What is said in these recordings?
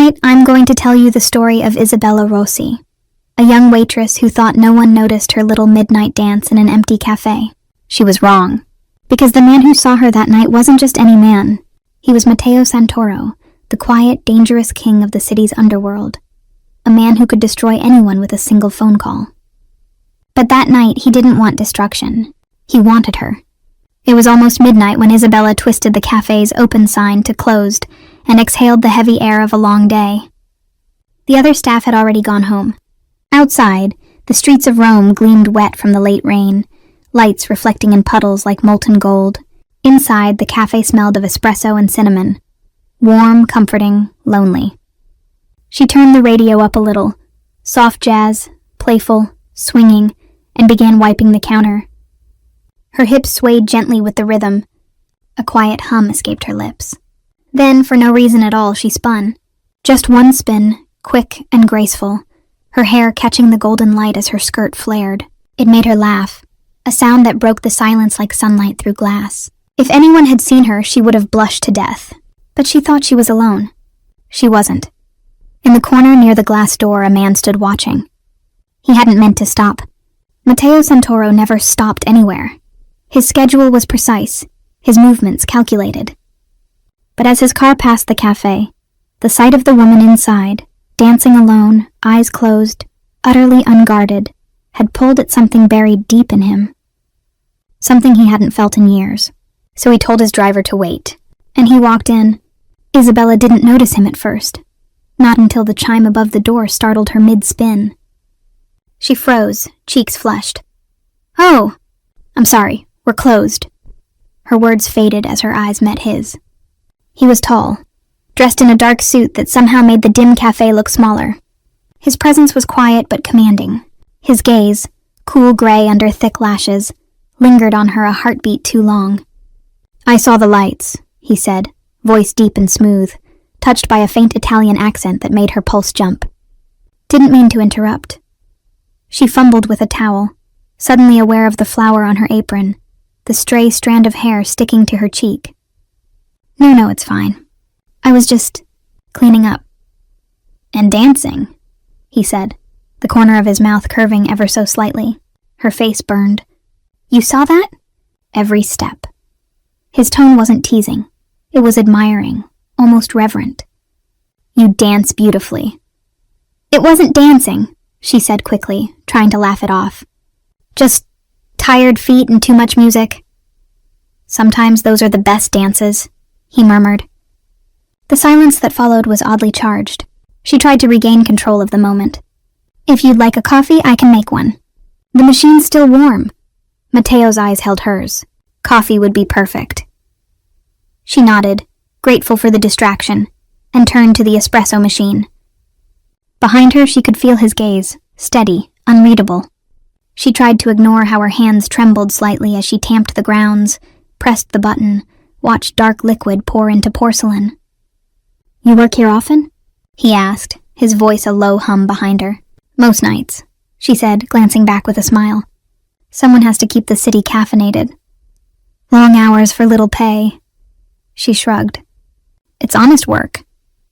Tonight, I'm going to tell you the story of Isabella Rossi, a young waitress who thought no one noticed her little midnight dance in an empty cafe. She was wrong, because the man who saw her that night wasn't just any man. He was Matteo Santoro, the quiet, dangerous king of the city's underworld, a man who could destroy anyone with a single phone call. But that night, he didn't want destruction. He wanted her. It was almost midnight when Isabella twisted the cafe's open sign to closed and exhaled the heavy air of a long day. The other staff had already gone home. Outside, the streets of Rome gleamed wet from the late rain, lights reflecting in puddles like molten gold. Inside, the cafe smelled of espresso and cinnamon. Warm, comforting, lonely. She turned the radio up a little, soft jazz, playful, swinging, and began wiping the counter. Her hips swayed gently with the rhythm. A quiet hum escaped her lips. Then, for no reason at all, she spun. Just one spin, quick and graceful, her hair catching the golden light as her skirt flared. It made her laugh, a sound that broke the silence like sunlight through glass. If anyone had seen her, she would have blushed to death. But she thought she was alone. She wasn't. In the corner near the glass door, a man stood watching. He hadn't meant to stop. Matteo Santoro never stopped anywhere. His schedule was precise, his movements calculated. But as his car passed the cafe, the sight of the woman inside, dancing alone, eyes closed, utterly unguarded, had pulled at something buried deep in him. Something he hadn't felt in years. So he told his driver to wait, and he walked in. Isabella didn't notice him at first, not until the chime above the door startled her mid-spin. She froze, cheeks flushed. "Oh, I'm sorry, we're closed." Her words faded as her eyes met his. He was tall, dressed in a dark suit that somehow made the dim cafe look smaller. His presence was quiet but commanding. His gaze, cool gray under thick lashes, lingered on her a heartbeat too long. "I saw the lights," he said, voice deep and smooth, touched by a faint Italian accent that made her pulse jump. Didn't mean to interrupt. She fumbled with a towel, suddenly aware of the flower on her apron, the stray strand of hair sticking to her cheek. No, it's fine. I was just cleaning up." "And dancing," he said, the corner of his mouth curving ever so slightly. Her face burned. "You saw that?" "Every step." His tone wasn't teasing. It was admiring, almost reverent. "You dance beautifully." "It wasn't dancing," she said quickly, trying to laugh it off. "Just tired feet and too much music." "Sometimes those are the best dances," he murmured. The silence that followed was oddly charged. She tried to regain control of the moment. "If you'd like a coffee, I can make one. The machine's still warm." Matteo's eyes held hers. Coffee would be perfect. She nodded, grateful for the distraction, and turned to the espresso machine. Behind her, she could feel his gaze, steady, unreadable. She tried to ignore how her hands trembled slightly as she tamped the grounds, pressed the button, watched dark liquid pour into porcelain. "You work here often?" he asked, his voice a low hum behind her. "Most nights," she said, glancing back with a smile. "Someone has to keep the city caffeinated. Long hours for little pay." She shrugged. "It's honest work."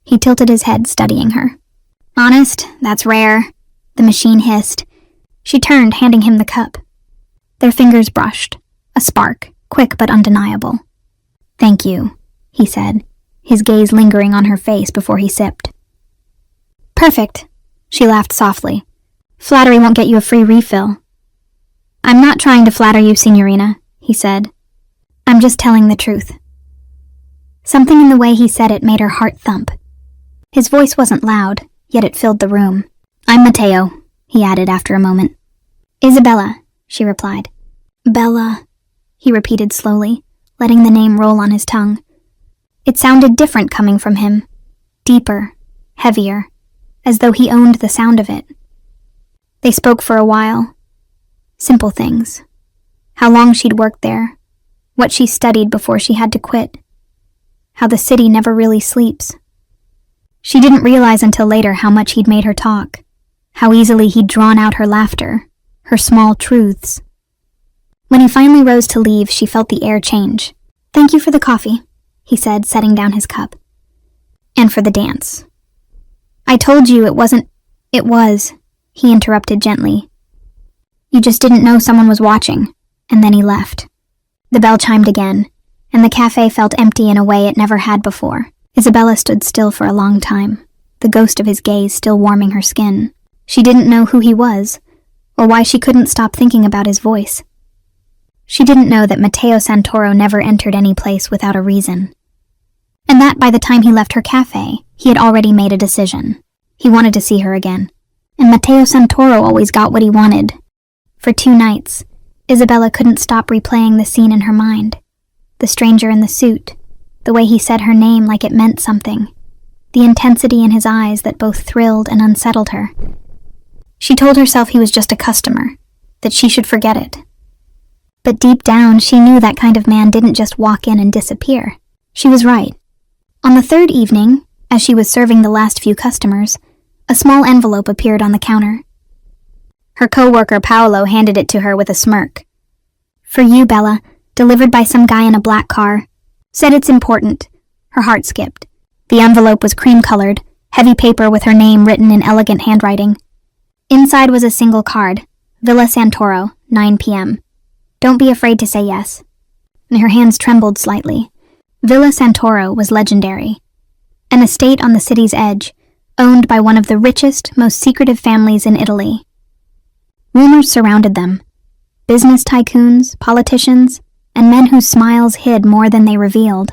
He tilted his head, studying her. "Honest? That's rare," the machine hissed. She turned, handing him the cup. Their fingers brushed. A spark, quick but undeniable. "Thank you," he said, his gaze lingering on her face before he sipped. "Perfect," she laughed softly. "Flattery won't get you a free refill." "I'm not trying to flatter you, Signorina," he said. "I'm just telling the truth." Something in the way he said it made her heart thump. His voice wasn't loud, yet it filled the room. "I'm Matteo," he added after a moment. "Isabella," she replied. "Bella," he repeated slowly, letting the name roll on his tongue. It sounded different coming from him. Deeper, heavier, as though he owned the sound of it. They spoke for a while. Simple things. How long she'd worked there. What she studied before she had to quit. How the city never really sleeps. She didn't realize until later how much he'd made her talk. How easily he'd drawn out her laughter, her small truths. When he finally rose to leave, she felt the air change. "Thank you for the coffee," he said, setting down his cup. "And for the dance." I told you it wasn't. It was, he interrupted gently. You just didn't know someone was watching, and then he left. The bell chimed again, and the cafe felt empty in a way it never had before. Isabella stood still for a long time, the ghost of his gaze still warming her skin. She didn't know who he was, or why she couldn't stop thinking about his voice. She didn't know that Matteo Santoro never entered any place without a reason. And that by the time he left her cafe, he had already made a decision. He wanted to see her again. And Matteo Santoro always got what he wanted. For 2 nights, Isabella couldn't stop replaying the scene in her mind. The stranger in the suit, the way he said her name like it meant something, the intensity in his eyes that both thrilled and unsettled her. She told herself he was just a customer, that she should forget it. But deep down, she knew that kind of man didn't just walk in and disappear. She was right. On the 3rd evening, as she was serving the last few customers, a small envelope appeared on the counter. Her co-worker Paolo handed it to her with a smirk. For you, Bella, delivered by some guy in a black car. Said it's important. Her heart skipped. The envelope was cream-colored, heavy paper with her name written in elegant handwriting. Inside was a single card, Villa Santoro, 9 p.m. Don't be afraid to say yes. And her hands trembled slightly. Villa Santoro was legendary. An estate on the city's edge, owned by one of the richest, most secretive families in Italy. Rumors surrounded them. Business tycoons, politicians, and men whose smiles hid more than they revealed.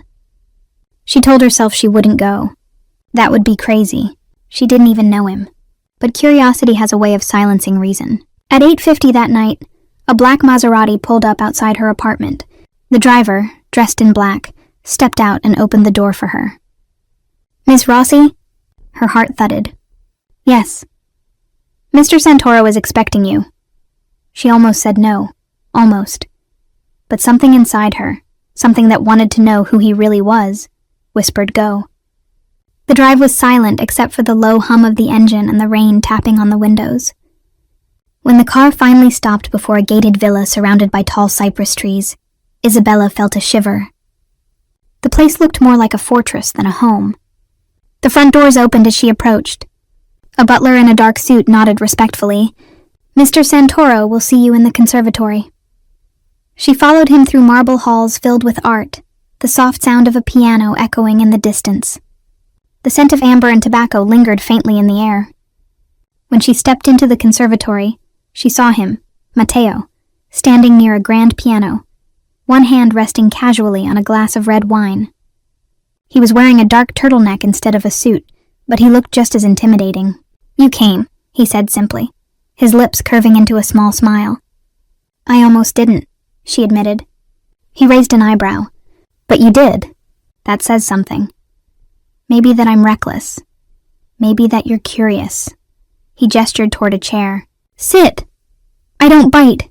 She told herself she wouldn't go. That would be crazy. She didn't even know him. But curiosity has a way of silencing reason. At 8:50 that night, a black Maserati pulled up outside her apartment. The driver, dressed in black, stepped out and opened the door for her. Miss Rossi? Her heart thudded. Yes. Mr. Santoro is expecting you. She almost said no. Almost. But something inside her, something that wanted to know who he really was, whispered go. The drive was silent except for the low hum of the engine and the rain tapping on the windows. When the car finally stopped before a gated villa surrounded by tall cypress trees, Isabella felt a shiver. The place looked more like a fortress than a home. The front doors opened as she approached. A butler in a dark suit nodded respectfully. Mr. Santoro will see you in the conservatory. She followed him through marble halls filled with art, the soft sound of a piano echoing in the distance. The scent of amber and tobacco lingered faintly in the air. When she stepped into the conservatory, she saw him, Matteo, standing near a grand piano, one hand resting casually on a glass of red wine. He was wearing a dark turtleneck instead of a suit, but he looked just as intimidating. You came, he said simply, his lips curving into a small smile. I almost didn't, she admitted. He raised an eyebrow. But you did. That says something. Maybe that I'm reckless. Maybe that you're curious. He gestured toward a chair. Sit! I don't bite.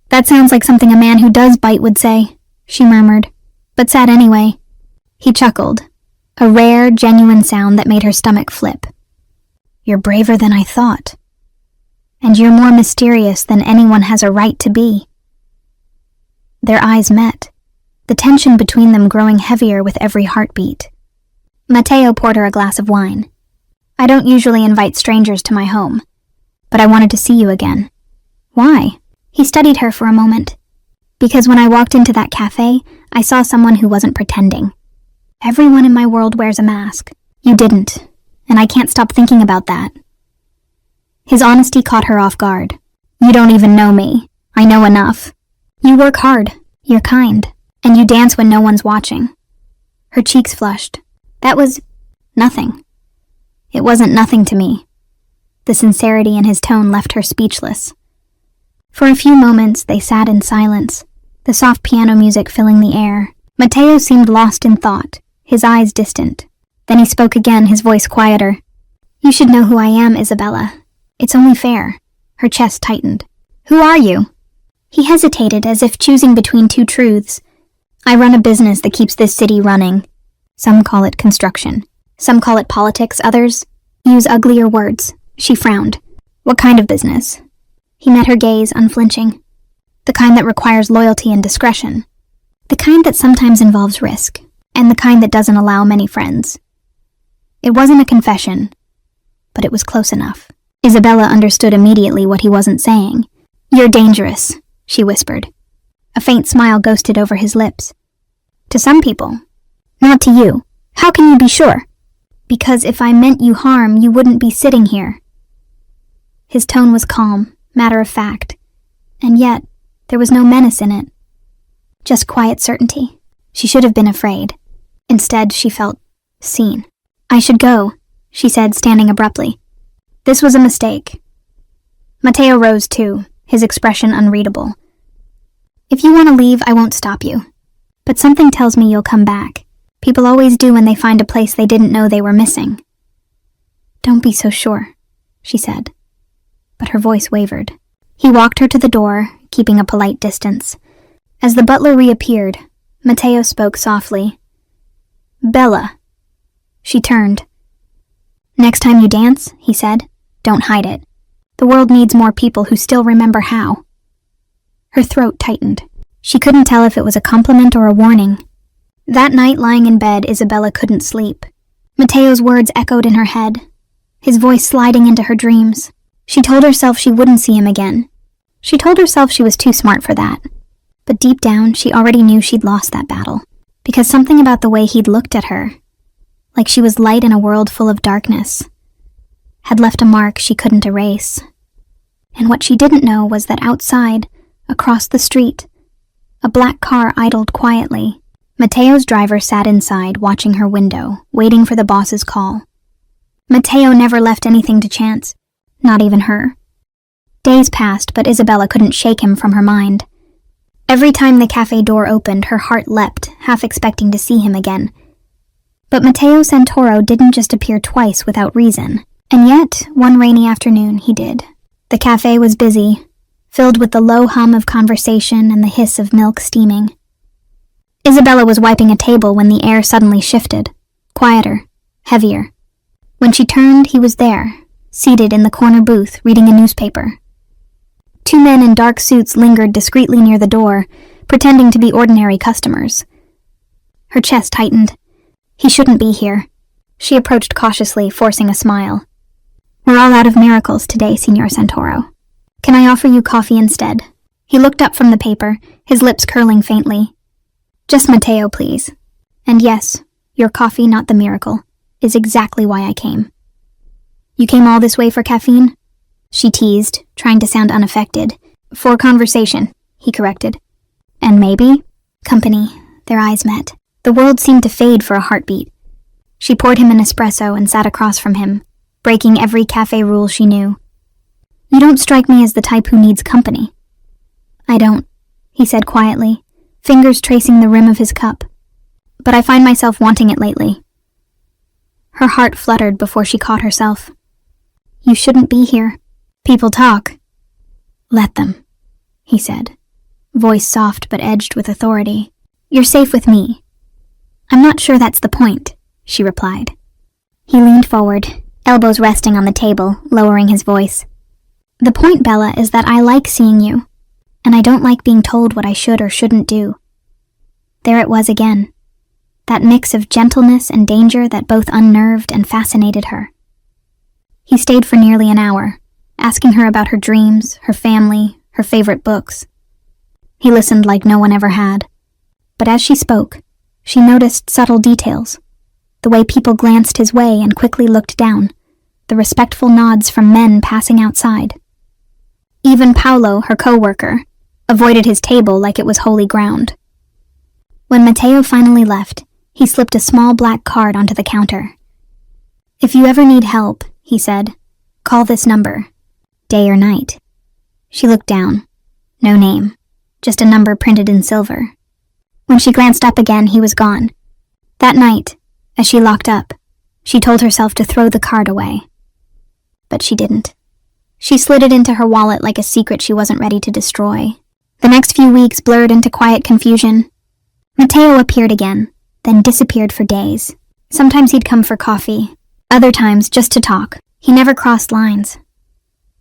That sounds like something a man who does bite would say, she murmured, but sat anyway. He chuckled, a rare, genuine sound that made her stomach flip. You're braver than I thought. And you're more mysterious than anyone has a right to be. Their eyes met, the tension between them growing heavier with every heartbeat. Matteo poured her a glass of wine. I don't usually invite strangers to my home, but I wanted to see you again. Why? He studied her for a moment. Because when I walked into that cafe, I saw someone who wasn't pretending. Everyone in my world wears a mask. You didn't, and I can't stop thinking about that. His honesty caught her off guard. You don't even know me. I know enough. You work hard, you're kind, and you dance when no one's watching. Her cheeks flushed. That was nothing. It wasn't nothing to me. The sincerity in his tone left her speechless. For a few moments, they sat in silence, the soft piano music filling the air. Matteo seemed lost in thought, his eyes distant. Then he spoke again, his voice quieter. You should know who I am, Isabella. It's only fair. Her chest tightened. Who are you? He hesitated, as if choosing between two truths. I run a business that keeps this city running. Some call it construction. Some call it politics, others use uglier words. She frowned. What kind of business? He met her gaze, unflinching. The kind that requires loyalty and discretion. The kind that sometimes involves risk, and the kind that doesn't allow many friends. It wasn't a confession, but it was close enough. Isabella understood immediately what he wasn't saying. "You're dangerous," she whispered. A faint smile ghosted over his lips. "To some people. Not to you. How can you be sure?" "Because if I meant you harm, you wouldn't be sitting here." His tone was calm, matter of fact, and yet there was no menace in it. Just quiet certainty. She should have been afraid. Instead, she felt seen. "I should go," she said, standing abruptly. "This was a mistake." Mateo rose too, his expression unreadable. "If you want to leave, I won't stop you. But something tells me you'll come back. People always do when they find a place they didn't know they were missing." "Don't be so sure," she said. But her voice wavered. He walked her to the door, keeping a polite distance. As the butler reappeared, Mateo spoke softly. "Bella." She turned. "Next time you dance," he said, "don't hide it. The world needs more people who still remember how." Her throat tightened. She couldn't tell if it was a compliment or a warning. That night, lying in bed, Isabella couldn't sleep. Mateo's words echoed in her head, his voice sliding into her dreams. She told herself she wouldn't see him again. She told herself she was too smart for that. But deep down, she already knew she'd lost that battle, because something about the way he'd looked at her, like she was light in a world full of darkness, had left a mark she couldn't erase. And what she didn't know was that outside, across the street, a black car idled quietly. Mateo's driver sat inside, watching her window, waiting for the boss's call. Mateo never left anything to chance, not even her. Days passed, but Isabella couldn't shake him from her mind. Every time the cafe door opened, her heart leapt, half expecting to see him again. But Mateo Santoro didn't just appear twice without reason, and yet, one rainy afternoon, he did. The cafe was busy, filled with the low hum of conversation and the hiss of milk steaming. Isabella was wiping a table when the air suddenly shifted, quieter, heavier. When she turned, he was there, seated in the corner booth, reading a newspaper. Two men in dark suits lingered discreetly near the door, pretending to be ordinary customers. Her chest tightened. He shouldn't be here. She approached cautiously, forcing a smile. "We're all out of miracles today, Signor Santoro. Can I offer you coffee instead?" He looked up from the paper, his lips curling faintly. "Just Mateo, please. And yes, your coffee, not the miracle, is exactly why I came." "You came all this way for caffeine?" She teased, trying to sound unaffected. "For conversation," he corrected. "And maybe company." Their eyes met. The world seemed to fade for a heartbeat. She poured him an espresso and sat across from him, breaking every cafe rule she knew. "You don't strike me as the type who needs company." "I don't," he said quietly, fingers tracing the rim of his cup. "But I find myself wanting it lately." Her heart fluttered before she caught herself. "You shouldn't be here. People talk." "Let them," he said, voice soft but edged with authority. "You're safe with me." "I'm not sure that's the point," she replied. He leaned forward, elbows resting on the table, lowering his voice. "The point, Bella, is that I like seeing you, and I don't like being told what I should or shouldn't do." There it was again, that mix of gentleness and danger that both unnerved and fascinated her. He stayed for nearly an hour, asking her about her dreams, her family, her favorite books. He listened like no one ever had. But as she spoke, she noticed subtle details. The way people glanced his way and quickly looked down, the respectful nods from men passing outside. Even Paolo, her co-worker, avoided his table like it was holy ground. When Mateo finally left, he slipped a small black card onto the counter. "If you ever need help," he said, "call this number, day or night." She looked down. No name, just a number printed in silver. When she glanced up again, he was gone. That night, as she locked up, she told herself to throw the card away. But she didn't. She slid it into her wallet like a secret she wasn't ready to destroy. The next few weeks blurred into quiet confusion. Mateo appeared again, then disappeared for days. Sometimes he'd come for coffee, other times just to talk. He never crossed lines.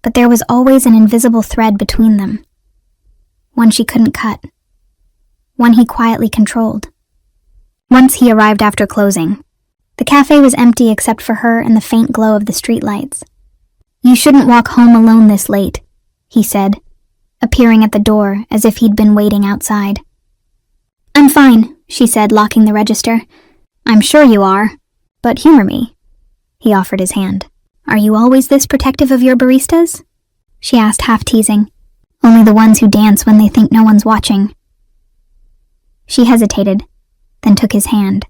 But there was always an invisible thread between them. One she couldn't cut. One he quietly controlled. Once he arrived after closing, The cafe was empty except for her and the faint glow of the streetlights. "You shouldn't walk home alone this late," he said, appearing at the door as if he'd been waiting outside. "I'm fine," she said, locking the register. "I'm sure you are, but humor me." He offered his hand. "Are you always this protective of your baristas?" she asked, half-teasing. "Only the ones who dance when they think no one's watching." She hesitated, then took his hand.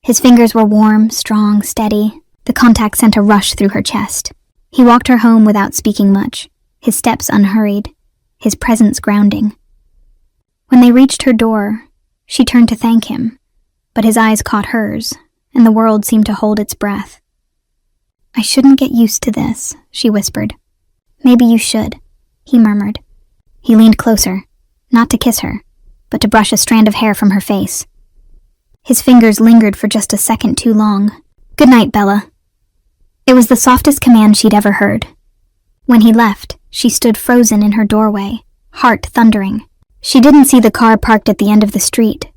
His fingers were warm, strong, steady. The contact sent a rush through her chest. He walked her home without speaking much, his steps unhurried, his presence grounding. When they reached her door, she turned to thank him, but his eyes caught hers, and the world seemed to hold its breath. "I shouldn't get used to this," she whispered. "Maybe you should," he murmured. He leaned closer, not to kiss her, but to brush a strand of hair from her face. His fingers lingered for just a second too long. "Good night, Bella." It was the softest command she'd ever heard. When he left, she stood frozen in her doorway, heart thundering. She didn't see the car parked at the end of the street,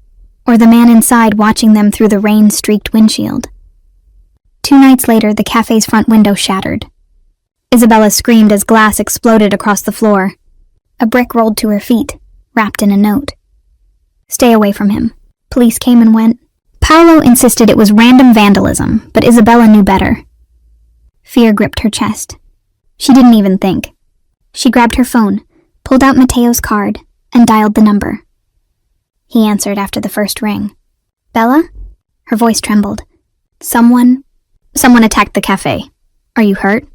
or the man inside watching them through the rain-streaked windshield. 2 nights later, the cafe's front window shattered. Isabella screamed as glass exploded across the floor. A brick rolled to her feet, wrapped in a note. "Stay away from him." Police came and went. Paolo insisted it was random vandalism, but Isabella knew better. Fear gripped her chest. She didn't even think. She grabbed her phone, pulled out Matteo's card, and dialed the number. He answered after the first ring. "Bella?" Her voice trembled. Someone attacked the cafe. "Are you hurt?"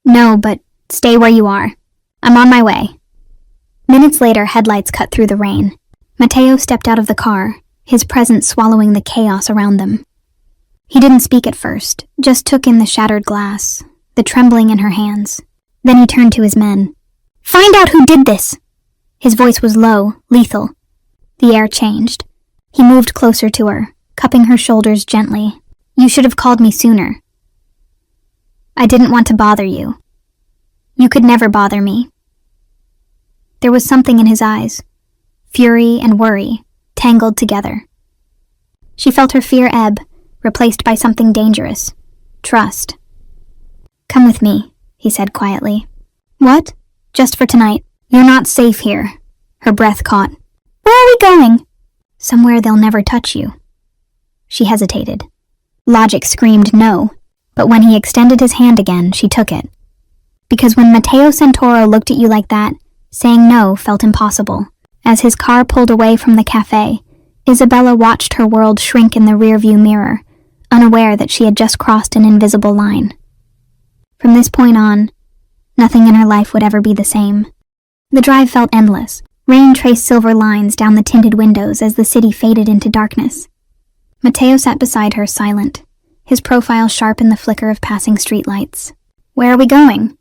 "No, but stay where you are. I'm on my way." Minutes later, headlights cut through the rain. Matteo stepped out of the car, his presence swallowing the chaos around them. He didn't speak at first, just took in the shattered glass, the trembling in her hands. Then he turned to his men. "Find out who did this!" His voice was low, lethal. The air changed. He moved closer to her, cupping her shoulders gently. "You should have called me sooner. I didn't want to bother you. You could never bother me." There was something in his eyes, fury and worry, tangled together. She felt her fear ebb, replaced by something dangerous. Trust. "Come with me," he said quietly. "What?" "Just for tonight. You're not safe here." Her breath caught. "Where are we going?" "Somewhere they'll never touch you." She hesitated. Logic screamed no, but when he extended his hand again, she took it. Because when Matteo Santoro looked at you like that, saying no felt impossible. As his car pulled away from the cafe, Isabella watched her world shrink in the rearview mirror, unaware that she had just crossed an invisible line. From this point on, nothing in her life would ever be the same. The drive felt endless. Rain traced silver lines down the tinted windows as the city faded into darkness. Matteo sat beside her, silent, his profile sharp in the flicker of passing streetlights. "Where are we going?"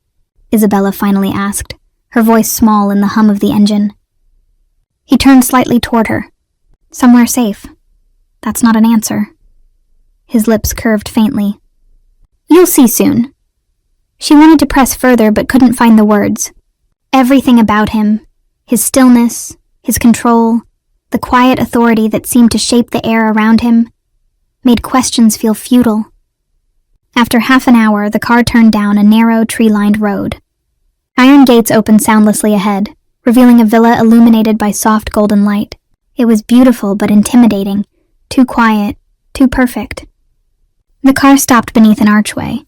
Isabella finally asked, her voice small in the hum of the engine. He turned slightly toward her. "Somewhere safe." "That's not an answer." His lips curved faintly. "You'll see soon." She wanted to press further but couldn't find the words. Everything about him, his stillness, his control, the quiet authority that seemed to shape the air around him, made questions feel futile. After half an hour, the car turned down a narrow, tree-lined road. Iron gates opened soundlessly ahead, revealing a villa illuminated by soft golden light. It was beautiful but intimidating, too quiet, too perfect. The car stopped beneath an archway.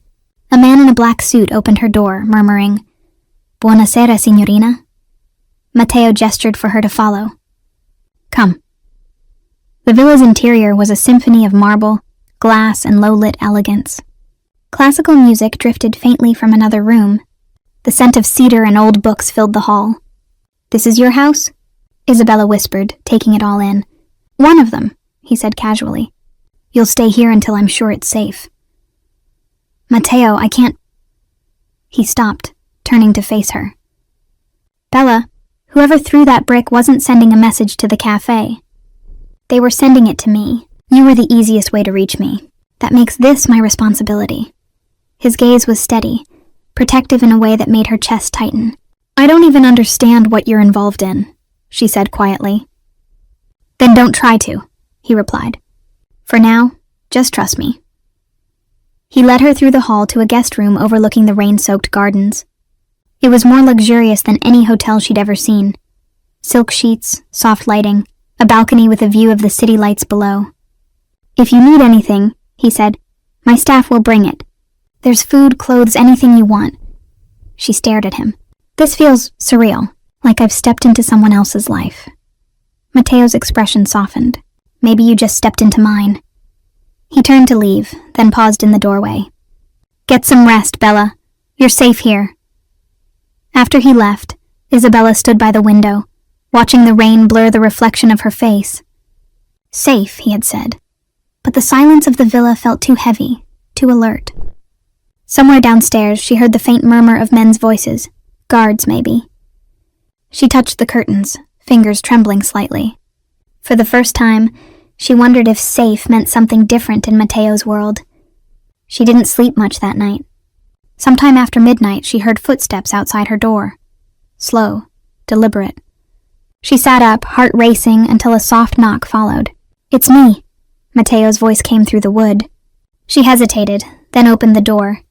A man in a black suit opened her door, murmuring, "Buonasera, signorina." Matteo gestured for her to follow. "Come." The villa's interior was a symphony of marble, glass, and low-lit elegance. Classical music drifted faintly from another room. The scent of cedar and old books filled the hall. "This is your house?" Isabella whispered, taking it all in. "One of them," he said casually. "You'll stay here until I'm sure it's safe." "Matteo, I can't—" He stopped, turning to face her. "Bella, whoever threw that brick wasn't sending a message to the cafe. They were sending it to me. You were the easiest way to reach me. That makes this my responsibility." His gaze was steady, protective in a way that made her chest tighten. "I don't even understand what you're involved in," she said quietly. "Then don't try to," he replied. "For now, just trust me." He led her through the hall to a guest room overlooking the rain-soaked gardens. It was more luxurious than any hotel she'd ever seen. Silk sheets, soft lighting, a balcony with a view of the city lights below. "If you need anything," he said, "my staff will bring it. There's food, clothes, anything you want." She stared at him. "This feels surreal, like I've stepped into someone else's life." Mateo's expression softened. "Maybe you just stepped into mine." He turned to leave, then paused in the doorway. "Get some rest, Bella. You're safe here." After he left, Isabella stood by the window, watching the rain blur the reflection of her face. Safe, he had said, but the silence of the villa felt too heavy, too alert. Somewhere downstairs, she heard the faint murmur of men's voices, guards maybe. She touched the curtains, fingers trembling slightly. For the first time, she wondered if safe meant something different in Mateo's world. She didn't sleep much that night. Sometime after midnight, she heard footsteps outside her door. Slow, deliberate. She sat up, heart racing, until a soft knock followed. "It's me." Mateo's voice came through the wood. She hesitated, then opened the door.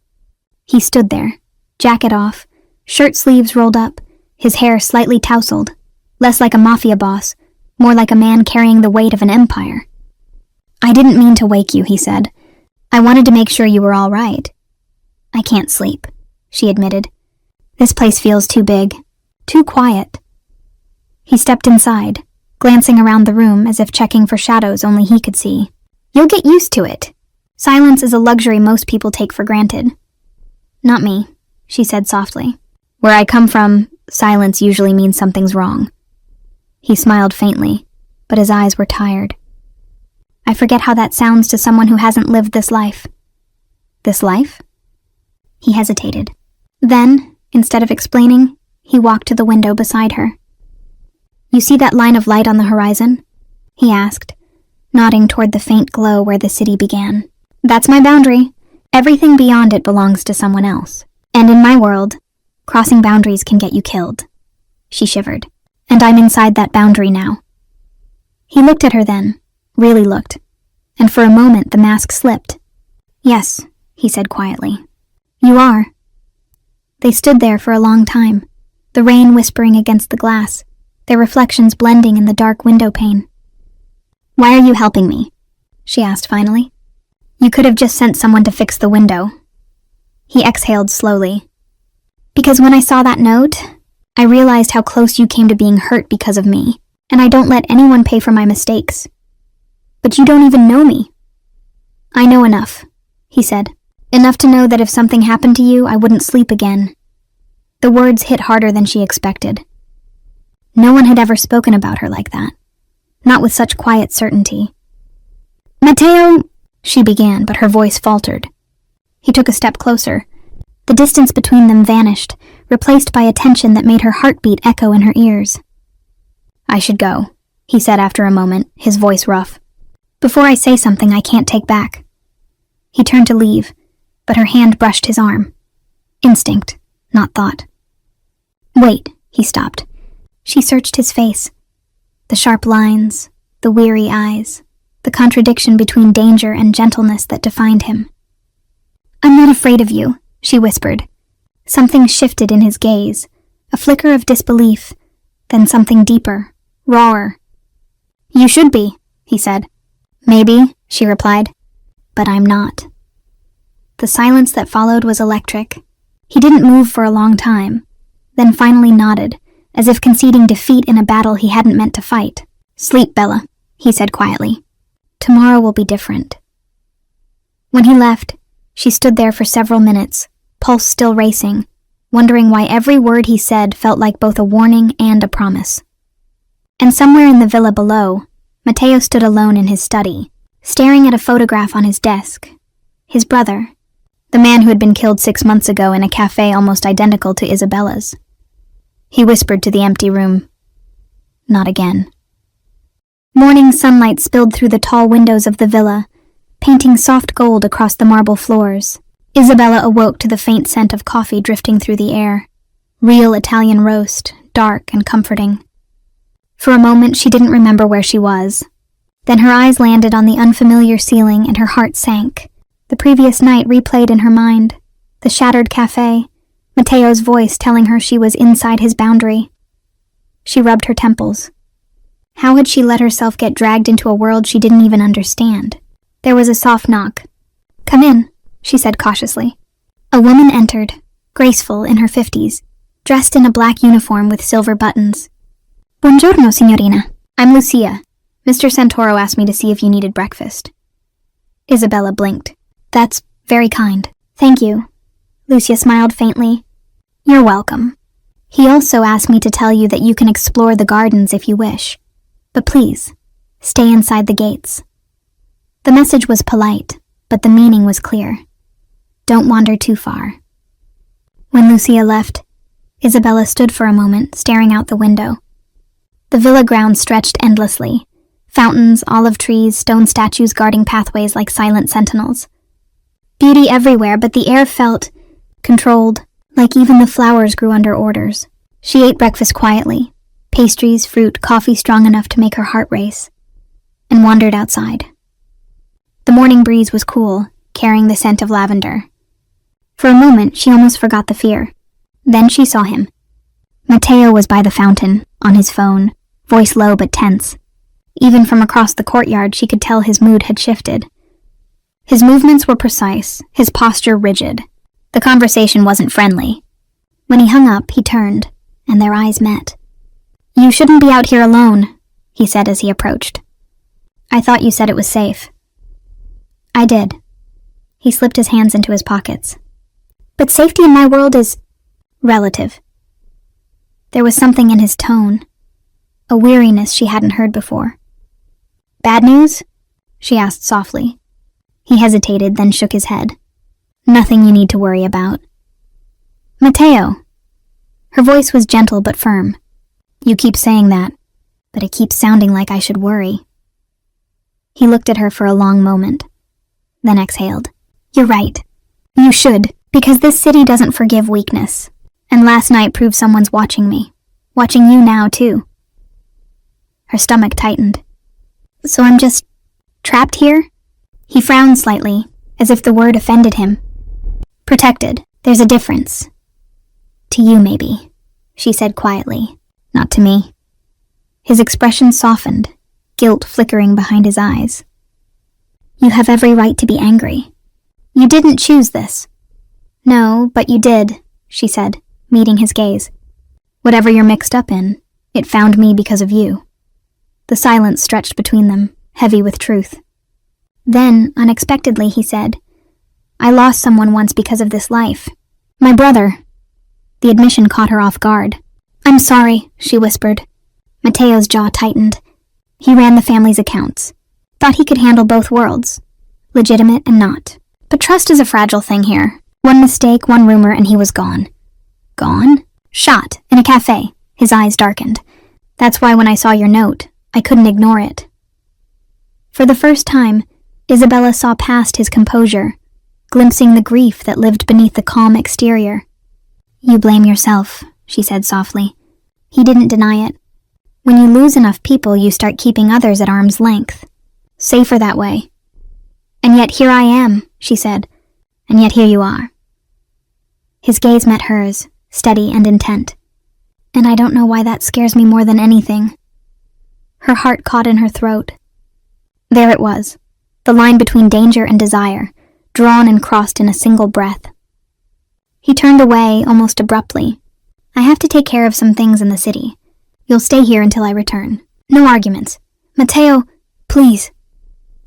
He stood there, jacket off, shirt sleeves rolled up, his hair slightly tousled, less like a Mafia boss, more like a man carrying the weight of an empire. "I didn't mean to wake you," he said. "I wanted to make sure you were all right." "I can't sleep," she admitted. "This place feels too big, too quiet." He stepped inside, glancing around the room as if checking for shadows only he could see. "You'll get used to it. Silence is a luxury most people take for granted." "Not me," she said softly. "Where I come from, silence usually means something's wrong." He smiled faintly, but his eyes were tired. "I forget how that sounds to someone who hasn't lived this life." "This life?" He hesitated. Then, instead of explaining, he walked to the window beside her. "You see that line of light on the horizon?" he asked, nodding toward the faint glow where the city began. "That's my boundary. Everything beyond it belongs to someone else. And in my world, crossing boundaries can get you killed." She shivered. "And I'm inside that boundary now." He looked at her then, really looked, and for a moment the mask slipped. "Yes," he said quietly. "You are." They stood there for a long time, the rain whispering against the glass, their reflections blending in the dark window pane. "Why are you helping me?" she asked finally. "You could have just sent someone to fix the window." He exhaled slowly. "Because when I saw that note, I realized how close you came to being hurt because of me, and I don't let anyone pay for my mistakes. But you don't even know me." "I know enough," he said. "Enough to know that if something happened to you, I wouldn't sleep again." The words hit harder than she expected. No one had ever spoken about her like that, not with such quiet certainty. "Mateo," she began, but her voice faltered. He took a step closer. The distance between them vanished, replaced by a tension that made her heartbeat echo in her ears. "I should go," he said after a moment, his voice rough. "Before I say something I can't take back." He turned to leave, but her hand brushed his arm. Instinct, not thought. "Wait," he stopped. She searched his face. The sharp lines, the weary eyes, the contradiction between danger and gentleness that defined him. "I'm not afraid of you," she whispered. Something shifted in his gaze, a flicker of disbelief, then something deeper, rawer. "You should be," he said. "Maybe," she replied, "but I'm not." The silence that followed was electric. He didn't move for a long time, then finally nodded, as if conceding defeat in a battle he hadn't meant to fight. "Sleep, Bella," he said quietly. "Tomorrow will be different." When he left, she stood there for several minutes, pulse still racing, wondering why every word he said felt like both a warning and a promise. And somewhere in the villa below, Mateo stood alone in his study, staring at a photograph on his desk. His brother, the man who had been killed 6 months ago in a cafe almost identical to Isabella's. He whispered to the empty room, "Not again." Morning sunlight spilled through the tall windows of the villa, painting soft gold across the marble floors. Isabella awoke to the faint scent of coffee drifting through the air. Real Italian roast, dark and comforting. For a moment she didn't remember where she was. Then her eyes landed on the unfamiliar ceiling and her heart sank. The previous night replayed in her mind. The shattered cafe, Mateo's voice telling her she was inside his boundary. She rubbed her temples. How had she let herself get dragged into a world she didn't even understand? There was a soft knock. "Come in," she said cautiously. A woman entered, graceful in her 50s, dressed in a black uniform with silver buttons. "Buongiorno, signorina. I'm Lucia. Mr. Santoro asked me to see if you needed breakfast." Isabella blinked. "That's very kind. Thank you." Lucia smiled faintly. "You're welcome. He also asked me to tell you that you can explore the gardens if you wish. But please, stay inside the gates." The message was polite, but the meaning was clear. Don't wander too far. When Lucia left, Isabella stood for a moment, staring out the window. The villa grounds stretched endlessly. Fountains, olive trees, stone statues guarding pathways like silent sentinels. Beauty everywhere, but the air felt controlled, like even the flowers grew under orders. She ate breakfast quietly, pastries, fruit, coffee strong enough to make her heart race, and wandered outside. The morning breeze was cool, carrying the scent of lavender. For a moment, she almost forgot the fear. Then she saw him. Mateo was by the fountain, on his phone, voice low but tense. Even from across the courtyard, she could tell his mood had shifted. His movements were precise, his posture rigid. The conversation wasn't friendly. When he hung up, he turned, and their eyes met. "You shouldn't be out here alone," he said as he approached. "I thought you said it was safe." "I did." He slipped his hands into his pockets. "But safety in my world is relative." There was something in his tone, a weariness she hadn't heard before. "Bad news?" she asked softly. He hesitated, then shook his head. "Nothing you need to worry about." "Mateo." Her voice was gentle but firm. "You keep saying that, but it keeps sounding like I should worry." He looked at her for a long moment, then exhaled. "You're right. You should, because this city doesn't forgive weakness. And last night proved someone's watching me. Watching you now, too." Her stomach tightened. "So I'm just trapped here?" He frowned slightly, as if the word offended him. "Protected. There's a difference." "To you, maybe," she said quietly. "Not to me." His expression softened, guilt flickering behind his eyes. "You have every right to be angry. You didn't choose this." "No, but you did," she said, meeting his gaze. "Whatever you're mixed up in, it found me because of you." The silence stretched between them, heavy with truth. Then, unexpectedly, he said, "I lost someone once because of this life. My brother." The admission caught her off guard. "I'm sorry," she whispered. Mateo's jaw tightened. He ran the family's accounts. Thought he could handle both worlds, legitimate and not. But trust is a fragile thing here. One mistake, one rumor, and he was gone. Gone? Shot, in a cafe. His eyes darkened. "That's why when I saw your note, I couldn't ignore it." For the first time, Isabella saw past his composure, glimpsing the grief that lived beneath the calm exterior. "You blame yourself," she said softly. He didn't deny it. "When you lose enough people, you start keeping others at arm's length. Safer that way." "And yet here I am," she said. "And yet here you are." His gaze met hers, steady and intent. "And I don't know why that scares me more than anything." Her heart caught in her throat. There it was, the line between danger and desire, drawn and crossed in a single breath. He turned away almost abruptly. "I have to take care of some things in the city. You'll stay here until I return. No arguments. Mateo, please."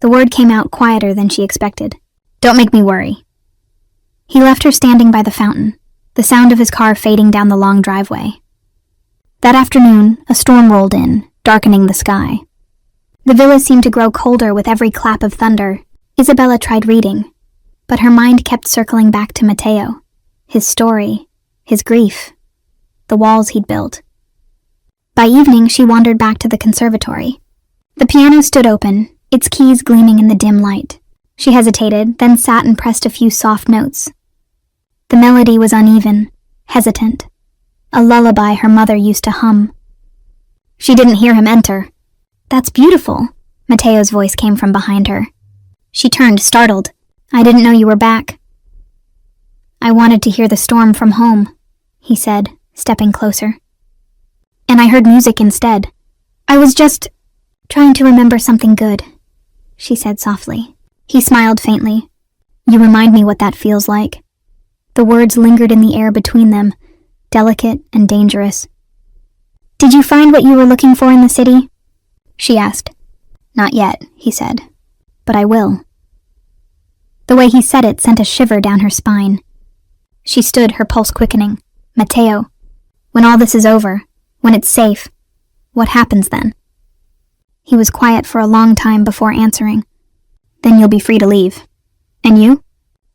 The word came out quieter than she expected. "Don't make me worry." He left her standing by the fountain, the sound of his car fading down the long driveway. That afternoon, a storm rolled in, darkening the sky. The villa seemed to grow colder with every clap of thunder. Isabella tried reading, but her mind kept circling back to Mateo, his story, his grief, the walls he'd built. By evening, she wandered back to the conservatory. The piano stood open, its keys gleaming in the dim light. She hesitated, then sat and pressed a few soft notes. The melody was uneven, hesitant, a lullaby her mother used to hum. She didn't hear him enter. "That's beautiful," Mateo's voice came from behind her. She turned, startled. I didn't know you were back. I wanted to hear the storm from home, he said, stepping closer. And I heard music instead. I was just trying to remember something good, she said softly. He smiled faintly. You remind me what that feels like. The words lingered in the air between them, delicate and dangerous. Did you find what you were looking for in the city? She asked. Not yet, he said, but I will. The way he said it sent a shiver down her spine. She stood, her pulse quickening. Matteo, when all this is over, when it's safe, what happens then? He was quiet for a long time before answering. Then you'll be free to leave. And you?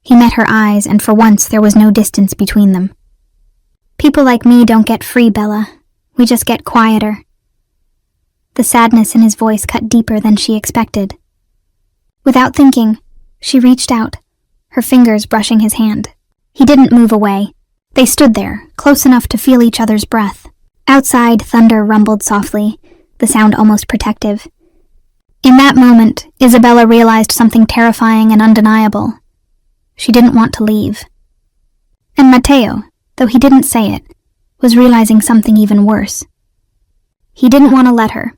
He met her eyes, and for once there was no distance between them. People like me don't get free, Bella. We just get quieter. The sadness in his voice cut deeper than she expected. Without thinking, she reached out, her fingers brushing his hand. He didn't move away. They stood there, close enough to feel each other's breath. Outside, thunder rumbled softly, the sound almost protective. In that moment, Isabella realized something terrifying and undeniable. She didn't want to leave. And Matteo, though he didn't say it, was realizing something even worse. He didn't want to let her.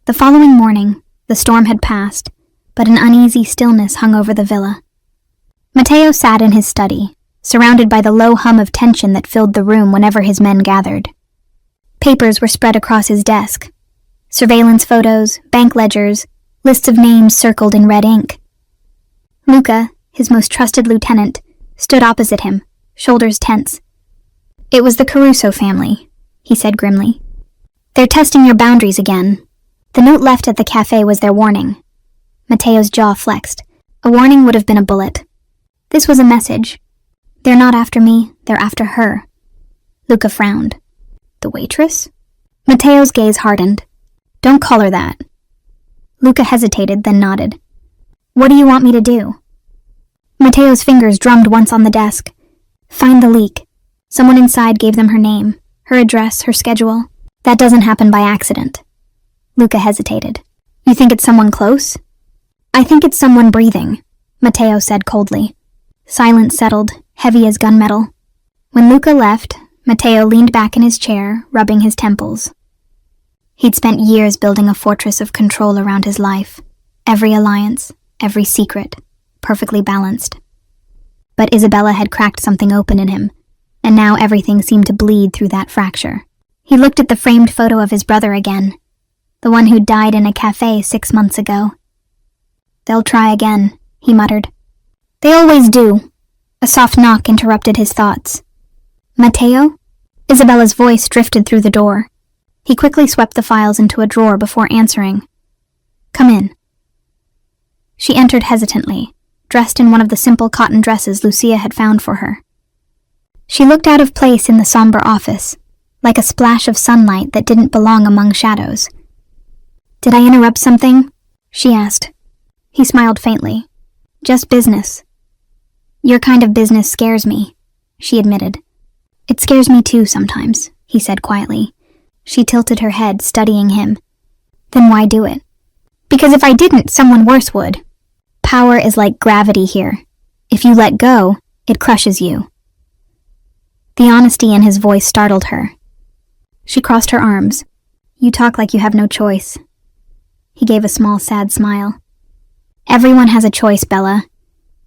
The following morning, the storm had passed, but an uneasy stillness hung over the villa. Matteo sat in his study, surrounded by the low hum of tension that filled the room whenever his men gathered. Papers were spread across his desk. Surveillance photos, bank ledgers, lists of names circled in red ink. Luca, his most trusted lieutenant, stood opposite him, shoulders tense. It was the Caruso family, he said grimly. They're testing your boundaries again. The note left at the cafe was their warning. Matteo's jaw flexed. A warning would have been a bullet. This was a message. They're not after me, they're after her. Luca frowned. The waitress? Matteo's gaze hardened. Don't call her that. Luca hesitated, then nodded. What do you want me to do? Matteo's fingers drummed once on the desk. Find the leak. Someone inside gave them her name, her address, her schedule. That doesn't happen by accident. Luca hesitated. You think it's someone close? I think it's someone breathing, Matteo said coldly. Silence settled, heavy as gunmetal. When Luca left, Matteo leaned back in his chair, rubbing his temples. He'd spent years building a fortress of control around his life. Every alliance, every secret, perfectly balanced. But Isabella had cracked something open in him, and now everything seemed to bleed through that fracture. He looked at the framed photo of his brother again, the one who died in a cafe 6 months ago. They'll try again, he muttered. They always do. A soft knock interrupted his thoughts. Matteo? Isabella's voice drifted through the door. He quickly swept the files into a drawer before answering. Come in. She entered hesitantly, dressed in one of the simple cotton dresses Lucia had found for her. She looked out of place in the somber office, like a splash of sunlight that didn't belong among shadows. Did I interrupt something? She asked. He smiled faintly. Just business. Your kind of business scares me, she admitted. It scares me too sometimes, he said quietly. She tilted her head, studying him. Then why do it? Because if I didn't, someone worse would. Power is like gravity here. If you let go, it crushes you. The honesty in his voice startled her. She crossed her arms. You talk like you have no choice. He gave a small, sad smile. Everyone has a choice, Bella.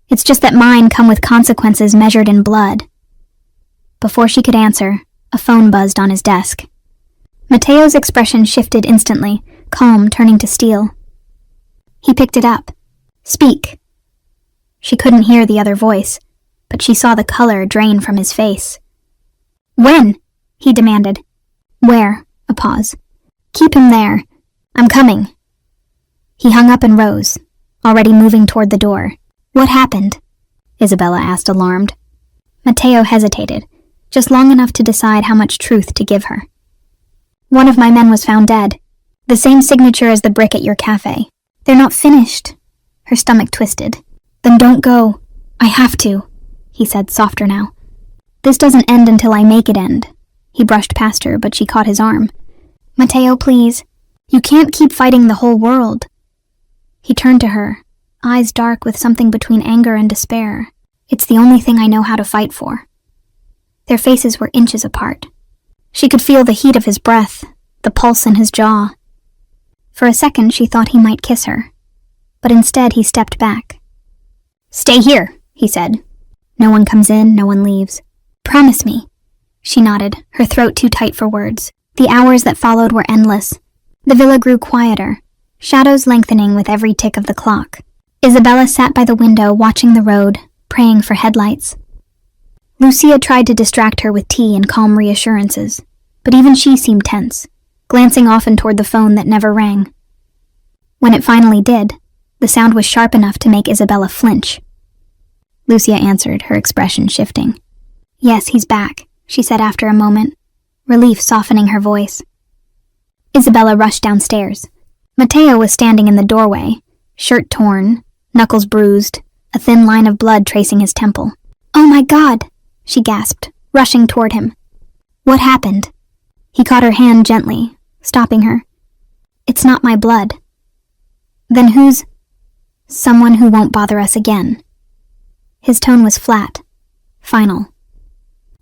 It's just that mine come with consequences measured in blood. Before she could answer, a phone buzzed on his desk. Matteo's expression shifted instantly, calm turning to steel. He picked it up. Speak. She couldn't hear the other voice, but she saw the color drain from his face. When? He demanded. Where? A pause. Keep him there. I'm coming. He hung up and rose, already moving toward the door. What happened? Isabella asked, alarmed. Matteo hesitated, just long enough to decide how much truth to give her. One of my men was found dead. The same signature as the brick at your cafe. They're not finished. Her stomach twisted. Then don't go. I have to, he said, softer now. This doesn't end until I make it end. He brushed past her, but she caught his arm. Matteo, please. You can't keep fighting the whole world. He turned to her, eyes dark with something between anger and despair. It's the only thing I know how to fight for. Their faces were inches apart. She could feel the heat of his breath, the pulse in his jaw. For a second, she thought he might kiss her, but instead he stepped back. "Stay here," he said. "No one comes in, no one leaves. Promise me." She nodded, her throat too tight for words. The hours that followed were endless. The villa grew quieter, shadows lengthening with every tick of the clock. Isabella sat by the window watching the road, praying for headlights. Lucia tried to distract her with tea and calm reassurances, but even she seemed tense, glancing often toward the phone that never rang. When it finally did, the sound was sharp enough to make Isabella flinch. Lucia answered, her expression shifting. "Yes, he's back," she said after a moment, relief softening her voice. Isabella rushed downstairs. Matteo was standing in the doorway, shirt torn, knuckles bruised, a thin line of blood tracing his temple. "Oh my God!" she gasped, rushing toward him. "What happened?" He caught her hand gently, stopping her. "It's not my blood." "Then whose?" "Someone who won't bother us again." His tone was flat, final.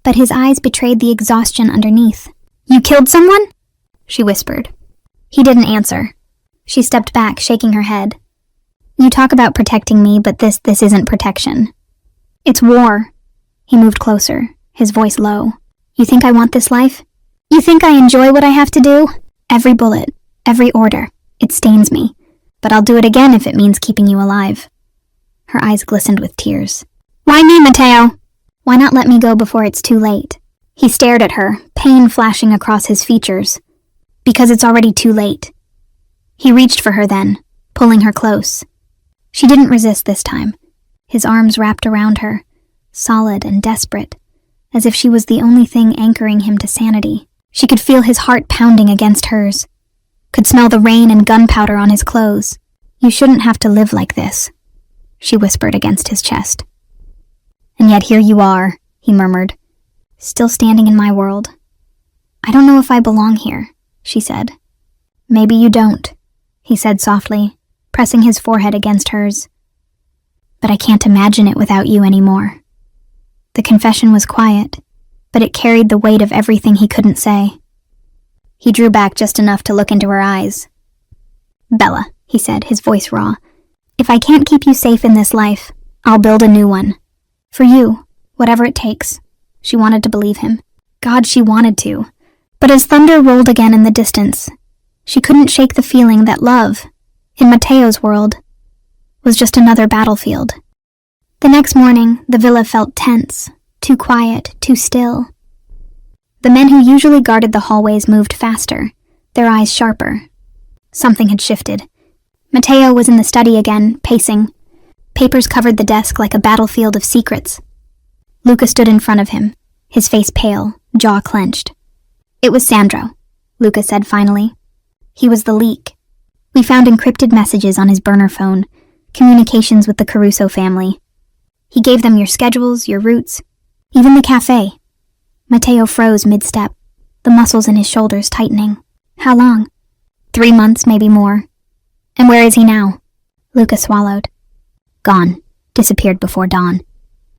But his eyes betrayed the exhaustion underneath. "You killed someone?" she whispered. He didn't answer. She stepped back, shaking her head. "You talk about protecting me, but this isn't protection. It's war." He moved closer, his voice low. "You think I want this life? You think I enjoy what I have to do? Every bullet, every order, it stains me. But I'll do it again if it means keeping you alive." Her eyes glistened with tears. "Why me, Matteo? Why not let me go before it's too late?" He stared at her, pain flashing across his features. "Because it's already too late." He reached for her then, pulling her close. She didn't resist this time. His arms wrapped around her, solid and desperate, as if she was the only thing anchoring him to sanity. She could feel his heart pounding against hers, could smell the rain and gunpowder on his clothes. "You shouldn't have to live like this," she whispered against his chest. "And yet here you are," he murmured, "still standing in my world." "I don't know if I belong here," she said. "Maybe you don't," he said softly, pressing his forehead against hers. "But I can't imagine it without you anymore." The confession was quiet, but it carried the weight of everything he couldn't say. He drew back just enough to look into her eyes. "Bella," he said, his voice raw, "if I can't keep you safe in this life, I'll build a new one. For you, whatever it takes." She wanted to believe him. God, she wanted to. But as thunder rolled again in the distance, she couldn't shake the feeling that love, in Matteo's world, was just another battlefield. The next morning, the villa felt tense, too quiet, too still. The men who usually guarded the hallways moved faster, their eyes sharper. Something had shifted. Matteo was in the study again, pacing. Papers covered the desk like a battlefield of secrets. Luca stood in front of him, his face pale, jaw clenched. "It was Sandro," Luca said finally. "He was the leak. We found encrypted messages on his burner phone, communications with the Caruso family. He gave them your schedules, your routes, even the cafe." Matteo froze mid-step, the muscles in his shoulders tightening. "How long?" 3 months, maybe more." "And where is he now?" Luca swallowed. "Gone. Disappeared before dawn.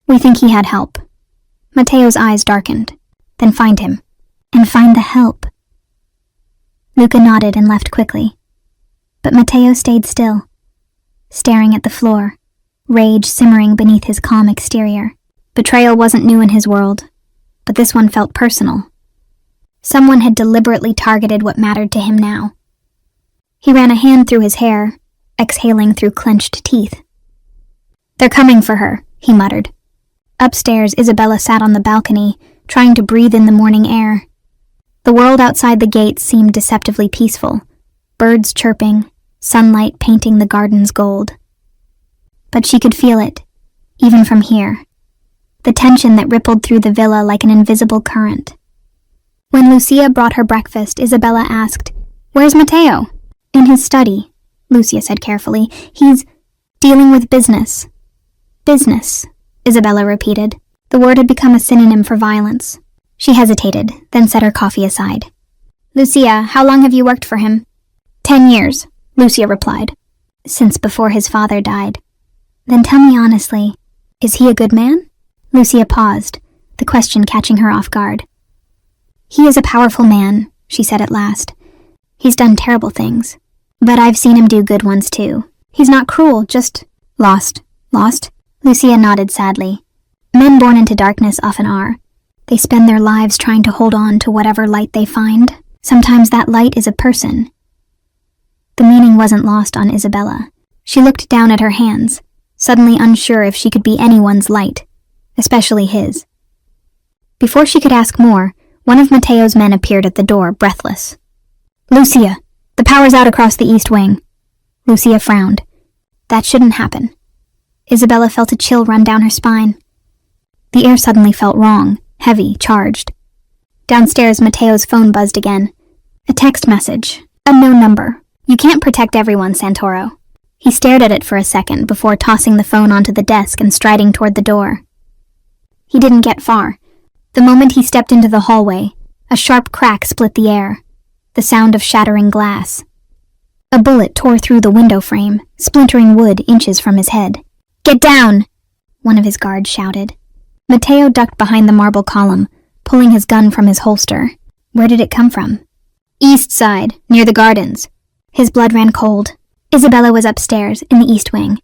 We think he had help." Matteo's eyes darkened. "Then find him. And find the help." Luca nodded and left quickly. But Matteo stayed still, staring at the floor, rage simmering beneath his calm exterior. Betrayal wasn't new in his world, but this one felt personal. Someone had deliberately targeted what mattered to him now. He ran a hand through his hair, exhaling through clenched teeth. "They're coming for her," he muttered. Upstairs, Isabella sat on the balcony, trying to breathe in the morning air. The world outside the gates seemed deceptively peaceful, birds chirping, sunlight painting the gardens gold. But she could feel it, even from here, the tension that rippled through the villa like an invisible current. When Lucia brought her breakfast, Isabella asked, "Where's Matteo?" "In his study," Lucia said carefully. "He's dealing with business." "Business," Isabella repeated. The word had become a synonym for violence. She hesitated, then set her coffee aside. "Lucia, how long have you worked for him?" 10 years, Lucia replied. "Since before his father died." Then tell me honestly, is he a good man? Lucia paused, the question catching her off guard. He is a powerful man, she said at last. He's done terrible things, but I've seen him do good ones too. He's not cruel, just lost. Lost? Lucia nodded sadly. Men born into darkness often are. They spend their lives trying to hold on to whatever light they find. Sometimes that light is a person. The meaning wasn't lost on Isabella. She looked down at her hands, suddenly unsure if she could be anyone's light, especially his. Before she could ask more, one of Mateo's men appeared at the door, breathless. Lucia, the power's out across the east wing. Lucia frowned. That shouldn't happen. Isabella felt a chill run down her spine. The air suddenly felt wrong, heavy, charged. Downstairs, Mateo's phone buzzed again. A text message. Unknown number. You can't protect everyone, Santoro. He stared at it for a second before tossing the phone onto the desk and striding toward the door. He didn't get far. The moment he stepped into the hallway, a sharp crack split the air, the sound of shattering glass. A bullet tore through the window frame, splintering wood inches from his head. Get down! One of his guards shouted. Mateo ducked behind the marble column, pulling his gun from his holster. Where did it come from? East side, near the gardens. His blood ran cold. Isabella was upstairs, in the east wing.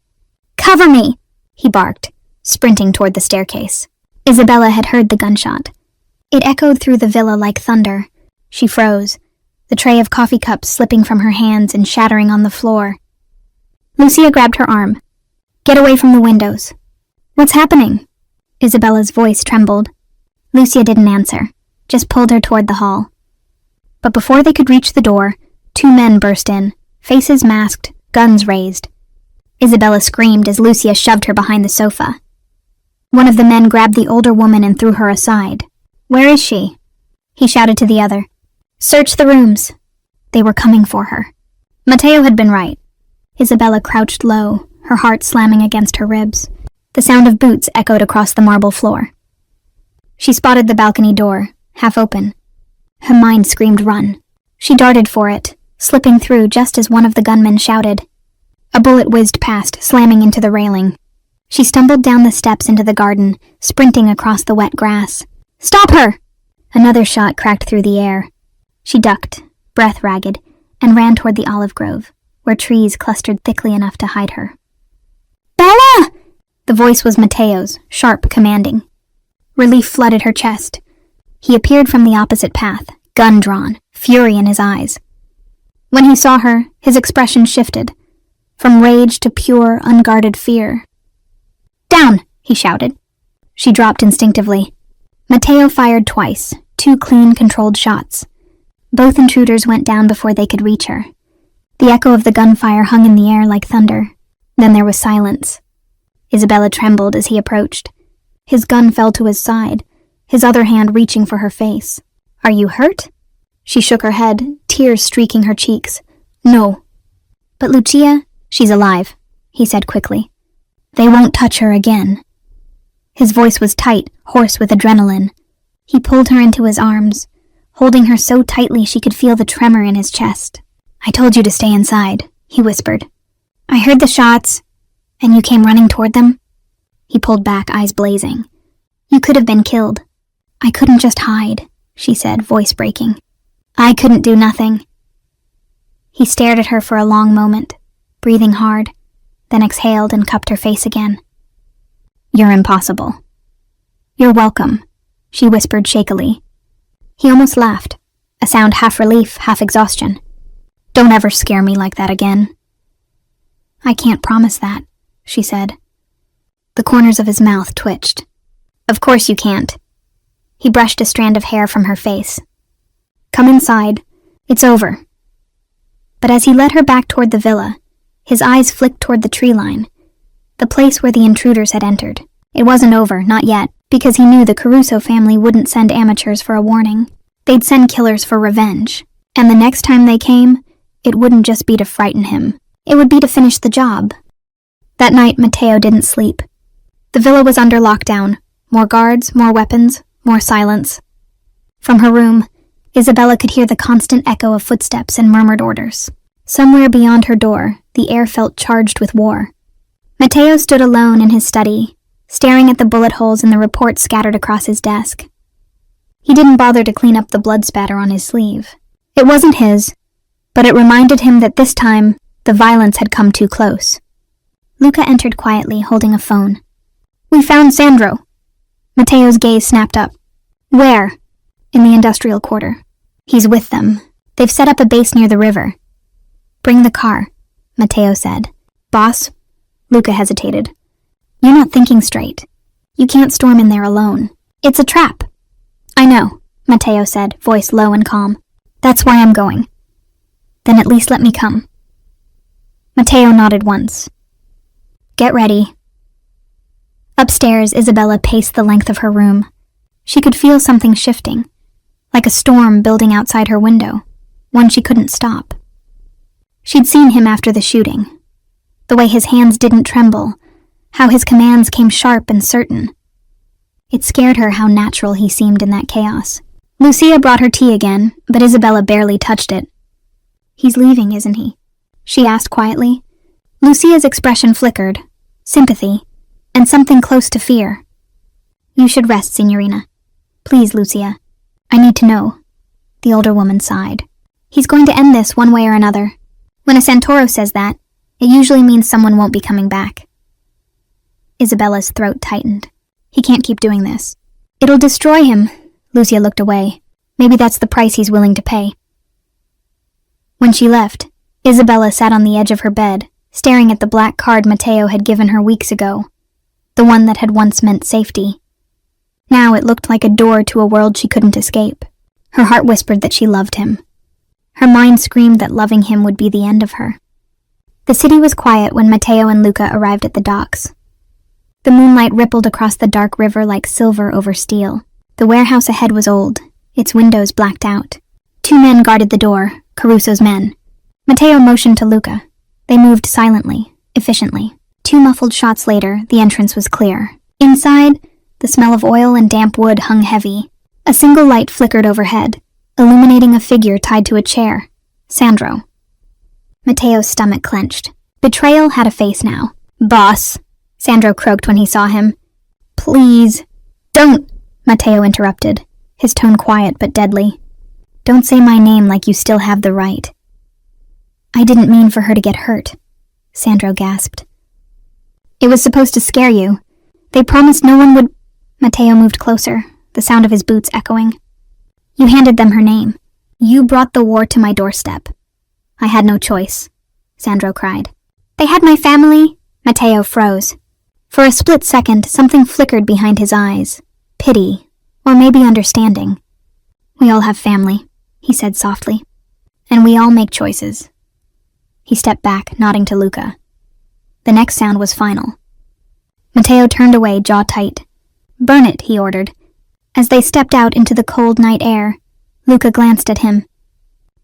Cover me! He barked, sprinting toward the staircase. Isabella had heard the gunshot. It echoed through the villa like thunder. She froze, the tray of coffee cups slipping from her hands and shattering on the floor. Lucia grabbed her arm. Get away from the windows. What's happening? Isabella's voice trembled. Lucia didn't answer, just pulled her toward the hall. But before they could reach the door, two men burst in, faces masked, guns raised. Isabella screamed as Lucia shoved her behind the sofa. One of the men grabbed the older woman and threw her aside. Where is she? He shouted to the other. Search the rooms. They were coming for her. Mateo had been right. Isabella crouched low, her heart slamming against her ribs. The sound of boots echoed across the marble floor. She spotted the balcony door, half open. Her mind screamed run. She darted for it, slipping through just as one of the gunmen shouted. A bullet whizzed past, slamming into the railing. She stumbled down the steps into the garden, sprinting across the wet grass. Stop her! Another shot cracked through the air. She ducked, breath ragged, and ran toward the olive grove, where trees clustered thickly enough to hide her. Bella! The voice was Mateo's, sharp, commanding. Relief flooded her chest. He appeared from the opposite path, gun drawn, fury in his eyes. When he saw her, his expression shifted, from rage to pure, unguarded fear. Down! He shouted. She dropped instinctively. Mateo fired twice, 2 clean, controlled shots. Both intruders went down before they could reach her. The echo of the gunfire hung in the air like thunder. Then there was silence. Isabella trembled as he approached. His gun fell to his side, his other hand reaching for her face. Are you hurt? She shook her head, tears streaking her cheeks. No. But Lucia, she's alive, he said quickly. They won't touch her again. His voice was tight, hoarse with adrenaline. He pulled her into his arms, holding her so tightly she could feel the tremor in his chest. I told you to stay inside, he whispered. I heard the shots, and you came running toward them? He pulled back, eyes blazing. You could have been killed. I couldn't just hide, she said, voice breaking. I couldn't do nothing. He stared at her for a long moment, breathing hard, then exhaled and cupped her face again. You're impossible. You're welcome, she whispered shakily. He almost laughed, a sound half relief, half exhaustion. Don't ever scare me like that again. I can't promise that, she said. The corners of his mouth twitched. Of course you can't. He brushed a strand of hair from her face. Come inside. It's over. But as he led her back toward the villa, his eyes flicked toward the tree line, the place where the intruders had entered. It wasn't over, not yet, because he knew the Caruso family wouldn't send amateurs for a warning. They'd send killers for revenge. And the next time they came, it wouldn't just be to frighten him. It would be to finish the job. That night, Mateo didn't sleep. The villa was under lockdown. More guards, more weapons, more silence. From her room, Isabella could hear the constant echo of footsteps and murmured orders. Somewhere beyond her door, the air felt charged with war. Mateo stood alone in his study, staring at the bullet holes in the report scattered across his desk. He didn't bother to clean up the blood spatter on his sleeve. It wasn't his, but it reminded him that this time, the violence had come too close. Luca entered quietly, holding a phone. "We found Sandro." Mateo's gaze snapped up. "Where?" "In the industrial quarter. He's with them. They've set up a base near the river." "Bring the car," Mateo said. "Boss?" Luca hesitated. "You're not thinking straight. You can't storm in there alone. It's a trap." "I know," Mateo said, voice low and calm. "That's why I'm going." "Then at least let me come." Mateo nodded once. "Get ready." Upstairs, Isabella paced the length of her room. She could feel something shifting, like a storm building outside her window, one she couldn't stop. She'd seen him after the shooting. The way his hands didn't tremble, how his commands came sharp and certain. It scared her how natural he seemed in that chaos. Lucia brought her tea again, but Isabella barely touched it. "He's leaving, isn't he?" she asked quietly. Lucia's expression flickered, sympathy, and something close to fear. "You should rest, Signorina. Please, Lucia. I need to know." The older woman sighed. "He's going to end this one way or another. When a Santoro says that, it usually means someone won't be coming back." Isabella's throat tightened. "He can't keep doing this." "It'll destroy him." Lucia looked away. "Maybe that's the price he's willing to pay." When she left, Isabella sat on the edge of her bed, staring at the black card Mateo had given her weeks ago, the one that had once meant safety. Now it looked like a door to a world she couldn't escape. Her heart whispered that she loved him. Her mind screamed that loving him would be the end of her. The city was quiet when Mateo and Luca arrived at the docks. The moonlight rippled across the dark river like silver over steel. The warehouse ahead was old, its windows blacked out. 2 men guarded the door, Caruso's men. Mateo motioned to Luca. They moved silently, efficiently. 2 muffled shots later, the entrance was clear. Inside, the smell of oil and damp wood hung heavy. A single light flickered overhead, illuminating a figure tied to a chair. Sandro. Mateo's stomach clenched. Betrayal had a face now. "Boss," Sandro croaked when he saw him. "Please, don't," Mateo interrupted, his tone quiet but deadly. "Don't say my name like you still have the right." "I didn't mean for her to get hurt," Sandro gasped. "It was supposed to scare you. They promised no one would—" Mateo moved closer, the sound of his boots echoing. "You handed them her name. You brought the war to my doorstep." "I had no choice," Sandro cried. "They had my family." Mateo froze. For a split second, something flickered behind his eyes. Pity, or maybe understanding. "We all have family," he said softly. "And we all make choices." He stepped back, nodding to Luca. The next sound was final. Mateo turned away, jaw tight. "Burn it," he ordered. As they stepped out into the cold night air, Luca glanced at him.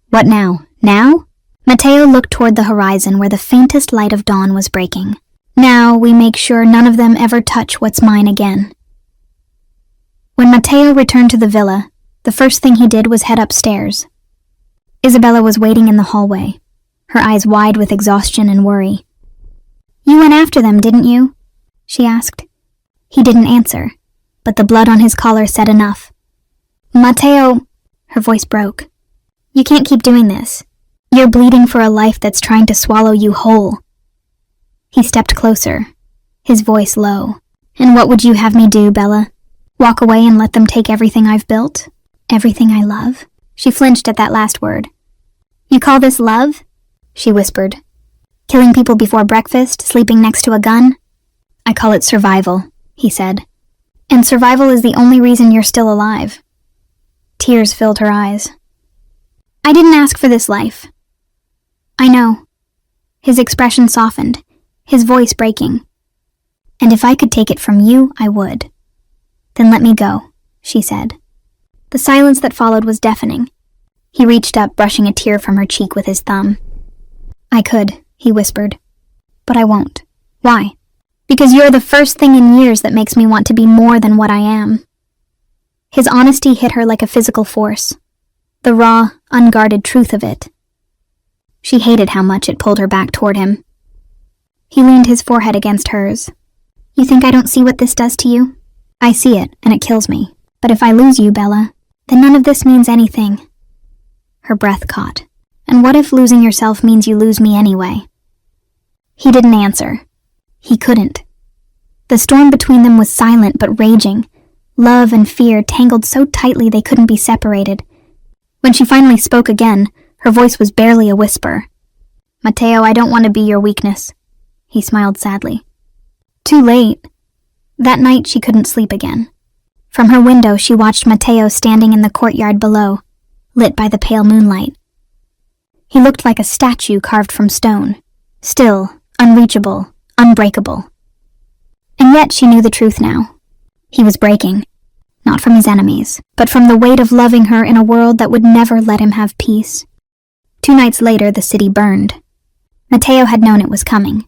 "What now? Now?" Mateo looked toward the horizon where the faintest light of dawn was breaking. "Now we make sure none of them ever touch what's mine again." When Mateo returned to the villa, the first thing he did was head upstairs. Isabella was waiting in the hallway, her eyes wide with exhaustion and worry. "You went after them, didn't you?" she asked. He didn't answer, but the blood on his collar said enough. "Mateo," her voice broke. "You can't keep doing this. You're bleeding for a life that's trying to swallow you whole." He stepped closer, his voice low. "And what would you have me do, Bella? Walk away and let them take everything I've built? Everything I love?" She flinched at that last word. "You call this love?" she whispered. "Killing people before breakfast, sleeping next to a gun?" "I call it survival," he said. "And survival is the only reason you're still alive." Tears filled her eyes. "I didn't ask for this life." "I know." His expression softened, his voice breaking. "And if I could take it from you, I would." "Then let me go," she said. The silence that followed was deafening. He reached up, brushing a tear from her cheek with his thumb. "I could," he whispered. "But I won't." "Why?" "Because you're the first thing in years that makes me want to be more than what I am." His honesty hit her like a physical force, the raw, unguarded truth of it. She hated how much it pulled her back toward him. He leaned his forehead against hers. You think I don't see what this does to you? I see it, and it kills me. But if I lose you, Bella, then none of this means anything. Her breath caught. And what if losing yourself means you lose me anyway? He didn't answer. He couldn't. The storm between them was silent but raging. Love and fear tangled so tightly they couldn't be separated. When she finally spoke again, her voice was barely a whisper. Mateo, I don't want to be your weakness. He smiled sadly. Too late. That night she couldn't sleep again. From her window she watched Mateo standing in the courtyard below, lit by the pale moonlight. He looked like a statue carved from stone, still, unreachable, unbreakable. And yet she knew the truth now. He was breaking, not from his enemies, but from the weight of loving her in a world that would never let him have peace. 2 nights later, the city burned. Mateo had known it was coming.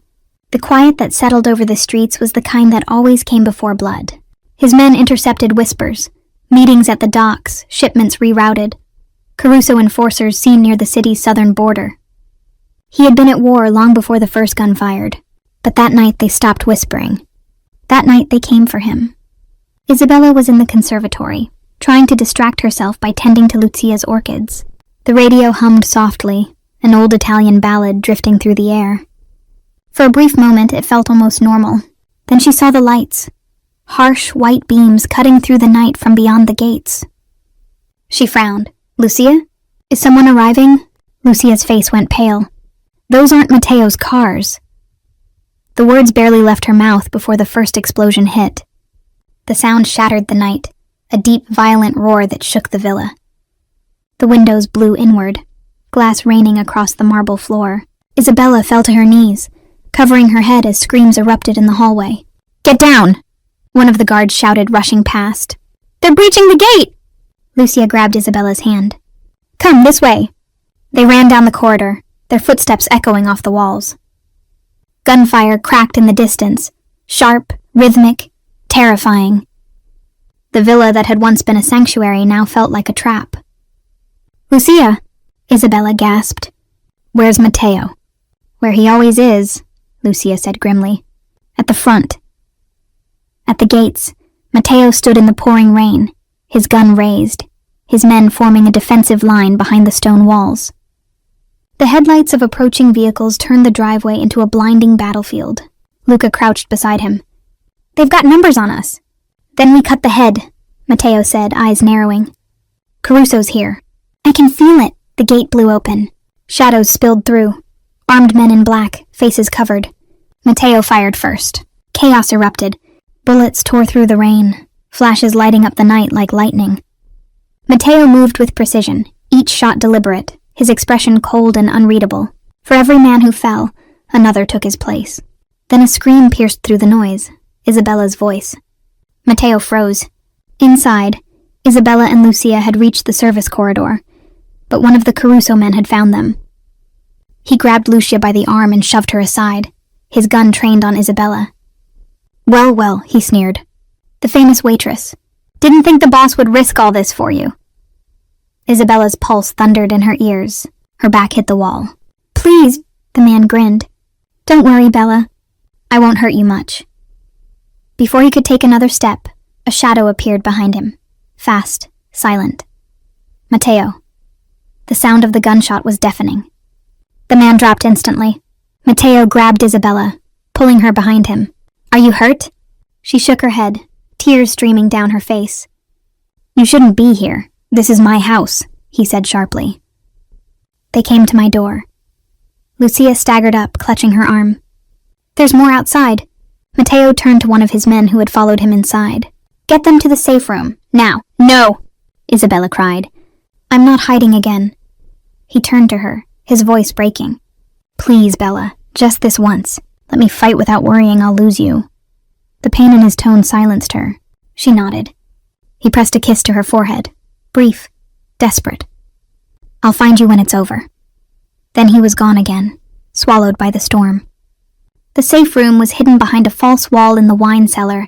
The quiet that settled over the streets was the kind that always came before blood. His men intercepted whispers, meetings at the docks, shipments rerouted, Caruso enforcers seen near the city's southern border. He had been at war long before the first gun fired, but that night they stopped whispering. That night they came for him. Isabella was in the conservatory, trying to distract herself by tending to Lucia's orchids. The radio hummed softly, an old Italian ballad drifting through the air. For a brief moment it felt almost normal. Then she saw the lights, harsh white beams cutting through the night from beyond the gates. She frowned. Lucia? Is someone arriving? Lucia's face went pale. Those aren't Mateo's cars. The words barely left her mouth before the first explosion hit. The sound shattered the night, a deep, violent roar that shook the villa. The windows blew inward, glass raining across the marble floor. Isabella fell to her knees, covering her head as screams erupted in the hallway. Get down! One of the guards shouted, rushing past. They're breaching the gate! Lucia grabbed Isabella's hand. Come, this way. They ran down the corridor, their footsteps echoing off the walls. Gunfire cracked in the distance, sharp, rhythmic, terrifying. The villa that had once been a sanctuary now felt like a trap. Lucia, Isabella gasped. Where's Mateo? Where he always is, Lucia said grimly. At the front. At the gates, Mateo stood in the pouring rain, his gun raised, his men forming a defensive line behind the stone walls. The headlights of approaching vehicles turned the driveway into a blinding battlefield. Luca crouched beside him. They've got numbers on us. Then we cut the head, Mateo said, eyes narrowing. Caruso's here. I can feel it. The gate blew open. Shadows spilled through. Armed men in black, faces covered. Mateo fired first. Chaos erupted. Bullets tore through the rain, flashes lighting up the night like lightning. Mateo moved with precision, each shot deliberate, his expression cold and unreadable. For every man who fell, another took his place. Then a scream pierced through the noise, Isabella's voice. Mateo froze. Inside, Isabella and Lucia had reached the service corridor, but one of the Caruso men had found them. He grabbed Lucia by the arm and shoved her aside, his gun trained on Isabella. Well, well, he sneered. The famous waitress. Didn't think the boss would risk all this for you. Isabella's pulse thundered in her ears. Her back hit the wall. Please, the man grinned. Don't worry, Bella. I won't hurt you much. Before he could take another step, a shadow appeared behind him. Fast, silent. Mateo. The sound of the gunshot was deafening. The man dropped instantly. Mateo grabbed Isabella, pulling her behind him. Are you hurt? She shook her head, tears streaming down her face. You shouldn't be here. This is my house, he said sharply. They came to my door. Lucia staggered up, clutching her arm. There's more outside. Mateo turned to one of his men who had followed him inside. Get them to the safe room, now. No! Isabella cried. I'm not hiding again. He turned to her, his voice breaking. Please, Bella, just this once. Let me fight without worrying I'll lose you. The pain in his tone silenced her. She nodded. He pressed a kiss to her forehead. Brief, desperate. I'll find you when it's over. Then he was gone again, swallowed by the storm. The safe room was hidden behind a false wall in the wine cellar,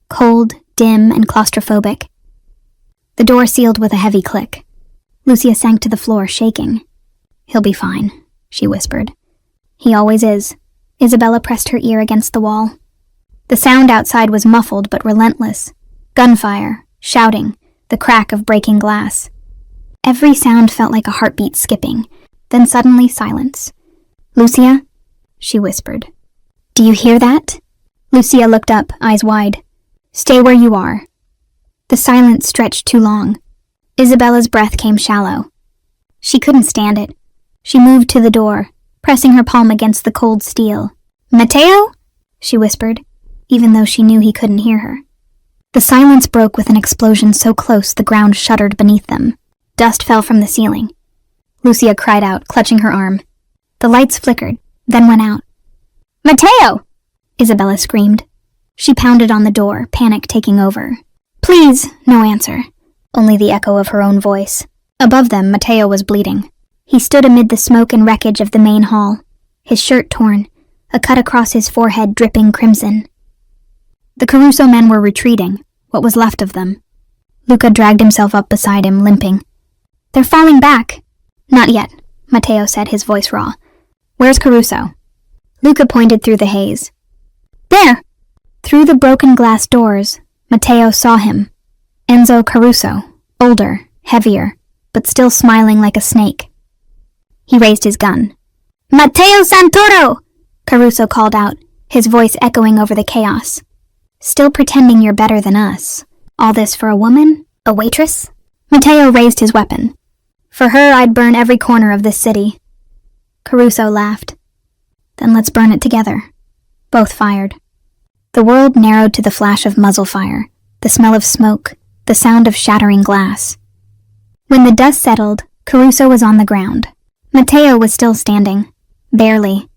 cold, dim, and claustrophobic. The door sealed with a heavy click. Lucia sank to the floor, shaking. He'll be fine, she whispered. He always is. Isabella pressed her ear against the wall. The sound outside was muffled but relentless. Gunfire, shouting, the crack of breaking glass. Every sound felt like a heartbeat skipping, then suddenly silence. "Lucia?" she whispered. "Do you hear that?" Lucia looked up, eyes wide. "Stay where you are." The silence stretched too long. Isabella's breath came shallow. She couldn't stand it. She moved to the door, pressing her palm against the cold steel. "Matteo?" she whispered, even though she knew he couldn't hear her. The silence broke with an explosion so close the ground shuddered beneath them. Dust fell from the ceiling. Lucia cried out, clutching her arm. The lights flickered, then went out. "Matteo!" Isabella screamed. She pounded on the door, panic taking over. "Please!" No answer. Only the echo of her own voice. Above them, Matteo was bleeding. He stood amid the smoke and wreckage of the main hall, his shirt torn, a cut across his forehead dripping crimson. The Caruso men were retreating, what was left of them. Luca dragged himself up beside him, limping. "They're falling back." "Not yet," Matteo said, his voice raw. "Where's Caruso?" Luca pointed through the haze. "There!" Through the broken glass doors, Matteo saw him. Enzo Caruso, older, heavier, but still smiling like a snake. He raised his gun. "Matteo Santoro!" Caruso called out, his voice echoing over the chaos. "Still pretending you're better than us. All this for a woman? A waitress?" Matteo raised his weapon. "For her, I'd burn every corner of this city." Caruso laughed. "Then let's burn it together." Both fired. The world narrowed to the flash of muzzle fire, the smell of smoke, the sound of shattering glass. When the dust settled, Caruso was on the ground. Matteo was still standing. Barely.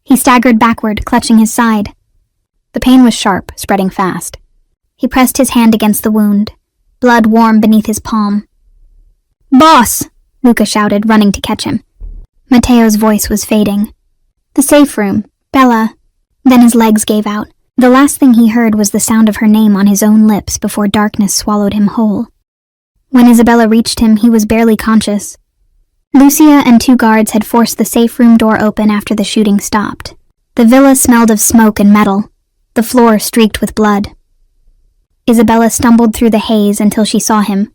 He staggered backward, clutching his side. The pain was sharp, spreading fast. He pressed his hand against the wound, blood warm beneath his palm. "Boss!" Luca shouted, running to catch him. Matteo's voice was fading. "The safe room. Bella." Then his legs gave out. The last thing he heard was the sound of her name on his own lips before darkness swallowed him whole. When Isabella reached him, he was barely conscious. Lucia and 2 guards had forced the safe room door open after the shooting stopped. The villa smelled of smoke and metal, the floor streaked with blood. Isabella stumbled through the haze until she saw him.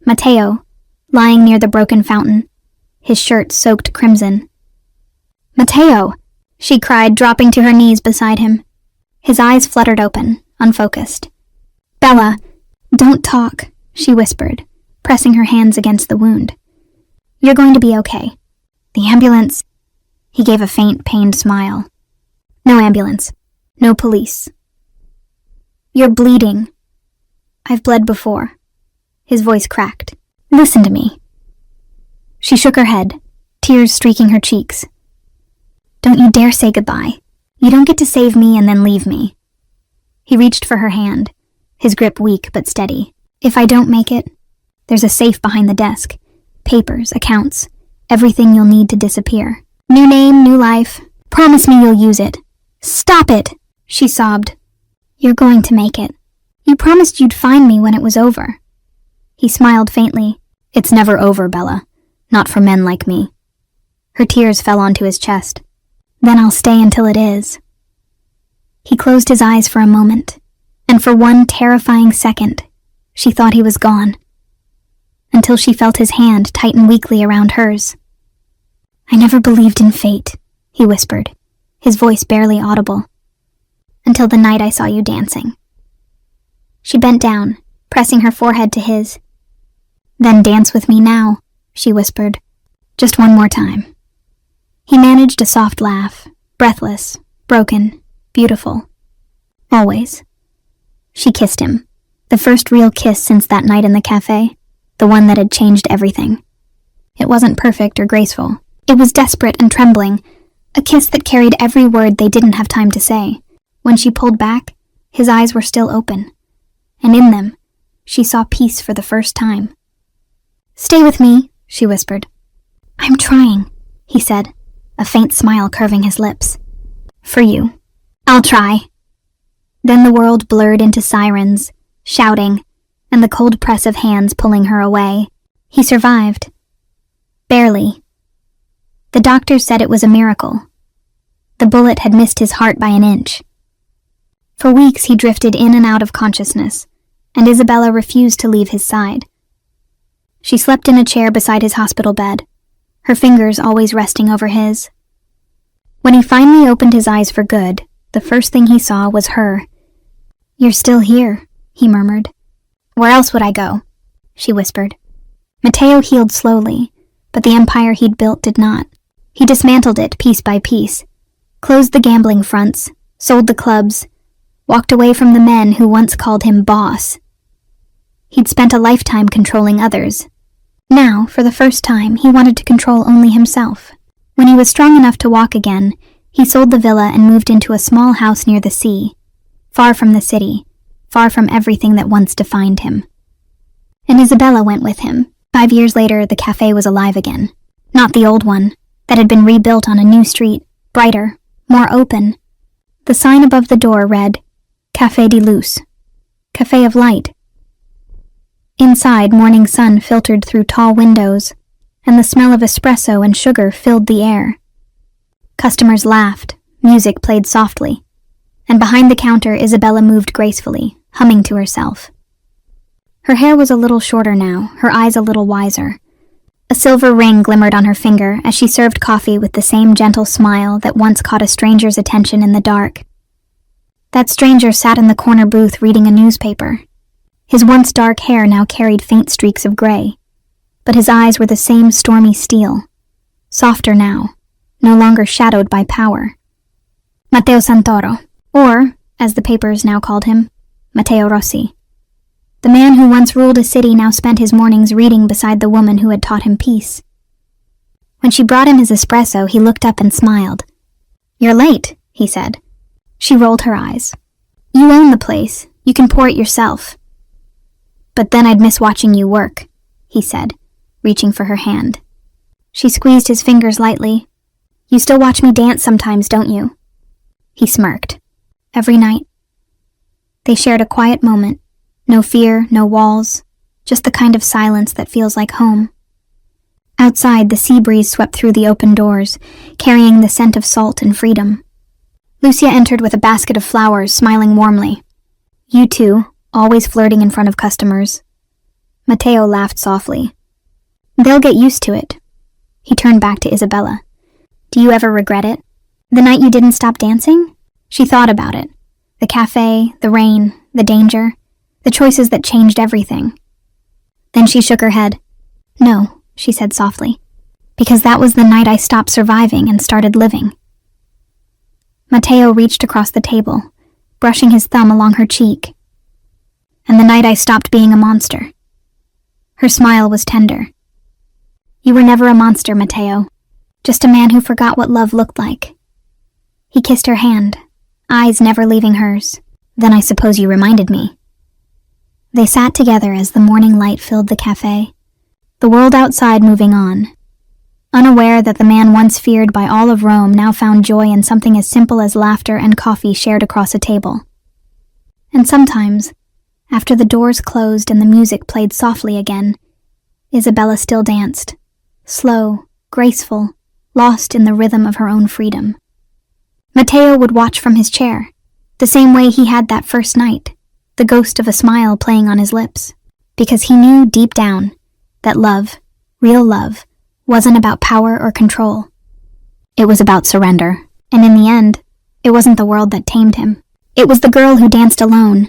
Matteo, lying near the broken fountain, his shirt soaked crimson. "Matteo!" she cried, dropping to her knees beside him. His eyes fluttered open, unfocused. "Bella, don't talk," she whispered, pressing her hands against the wound. "You're going to be okay. The ambulance..." He gave a faint, pained smile. "No ambulance. No police." "You're bleeding." "I've bled before." His voice cracked. "Listen to me." She shook her head, tears streaking her cheeks. "Don't you dare say goodbye. You don't get to save me and then leave me." He reached for her hand, his grip weak but steady. "If I don't make it, there's a safe behind the desk. Papers, accounts, everything you'll need to disappear. New name, new life. Promise me you'll use it." "Stop it," she sobbed. "You're going to make it. You promised you'd find me when it was over." He smiled faintly. "It's never over, Bella. Not for men like me." Her tears fell onto his chest. "Then I'll stay until it is." He closed his eyes for a moment, and for one terrifying second, she thought he was gone. Until she felt his hand tighten weakly around hers. "I never believed in fate," he whispered, his voice barely audible. "Until the night I saw you dancing." She bent down, pressing her forehead to his. "Then dance with me now," she whispered. "Just one more time." He managed a soft laugh, breathless, broken, beautiful. Always. She kissed him, the first real kiss since that night in the cafe, the one that had changed everything. It wasn't perfect or graceful. It was desperate and trembling, a kiss that carried every word they didn't have time to say. When she pulled back, his eyes were still open, and in them, she saw peace for the first time. "Stay with me," she whispered. "I'm trying," he said, a faint smile curving his lips. "For you. I'll try." Then the world blurred into sirens, shouting, and the cold press of hands pulling her away. He survived. Barely. The doctors said it was a miracle. The bullet had missed his heart by an inch. For weeks he drifted in and out of consciousness, and Isabella refused to leave his side. She slept in a chair beside his hospital bed, her fingers always resting over his. When he finally opened his eyes for good, the first thing he saw was her. "You're still here," he murmured. "Where else would I go?" she whispered. Matteo healed slowly, but the empire he'd built did not. He dismantled it piece by piece, closed the gambling fronts, sold the clubs, walked away from the men who once called him boss. He'd spent a lifetime controlling others. Now, for the first time, he wanted to control only himself. When he was strong enough to walk again, he sold the villa and moved into a small house near the sea, far from the city, far from everything that once defined him. And Isabella went with him. 5 years later, the cafe was alive again. Not the old one, that had been rebuilt on a new street, brighter, more open. The sign above the door read, Café de Luz, Cafe of Light. Inside, morning sun filtered through tall windows, and the smell of espresso and sugar filled the air. Customers laughed, music played softly, and behind the counter Isabella moved gracefully, humming to herself. Her hair was a little shorter now, her eyes a little wiser. A silver ring glimmered on her finger as she served coffee with the same gentle smile that once caught a stranger's attention in the dark. That stranger sat in the corner booth reading a newspaper. His once dark hair now carried faint streaks of gray, but his eyes were the same stormy steel, softer now, no longer shadowed by power. Matteo Santoro, or, as the papers now called him, Matteo Rossi. The man who once ruled a city now spent his mornings reading beside the woman who had taught him peace. When she brought him his espresso, he looked up and smiled. "You're late," he said. She rolled her eyes. "You own the place. You can pour it yourself." "But then I'd miss watching you work," he said, reaching for her hand. She squeezed his fingers lightly. "You still watch me dance sometimes, don't you?" He smirked. "Every night." They shared a quiet moment. No fear, no walls, just the kind of silence that feels like home. Outside, the sea breeze swept through the open doors, carrying the scent of salt and freedom. Lucia entered with a basket of flowers, smiling warmly. "You two, always flirting in front of customers." Matteo laughed softly. "They'll get used to it." He turned back to Isabella. "Do you ever regret it? The night you didn't stop dancing?" She thought about it. The cafe, the rain, the danger, the choices that changed everything. Then she shook her head. "No," she said softly, "because that was the night I stopped surviving and started living." Matteo reached across the table, brushing his thumb along her cheek. "And the night I stopped being a monster." Her smile was tender. "You were never a monster, Matteo. Just a man who forgot what love looked like." He kissed her hand, eyes never leaving hers. "Then I suppose you reminded me." They sat together as the morning light filled the cafe, the world outside moving on. Unaware that the man once feared by all of Rome now found joy in something as simple as laughter and coffee shared across a table. And sometimes, after the doors closed and the music played softly again, Isabella still danced, slow, graceful, lost in the rhythm of her own freedom. Matteo would watch from his chair, the same way he had that first night, the ghost of a smile playing on his lips, because he knew deep down that love, real love, wasn't about power or control. It was about surrender, and in the end, it wasn't the world that tamed him. It was the girl who danced alone,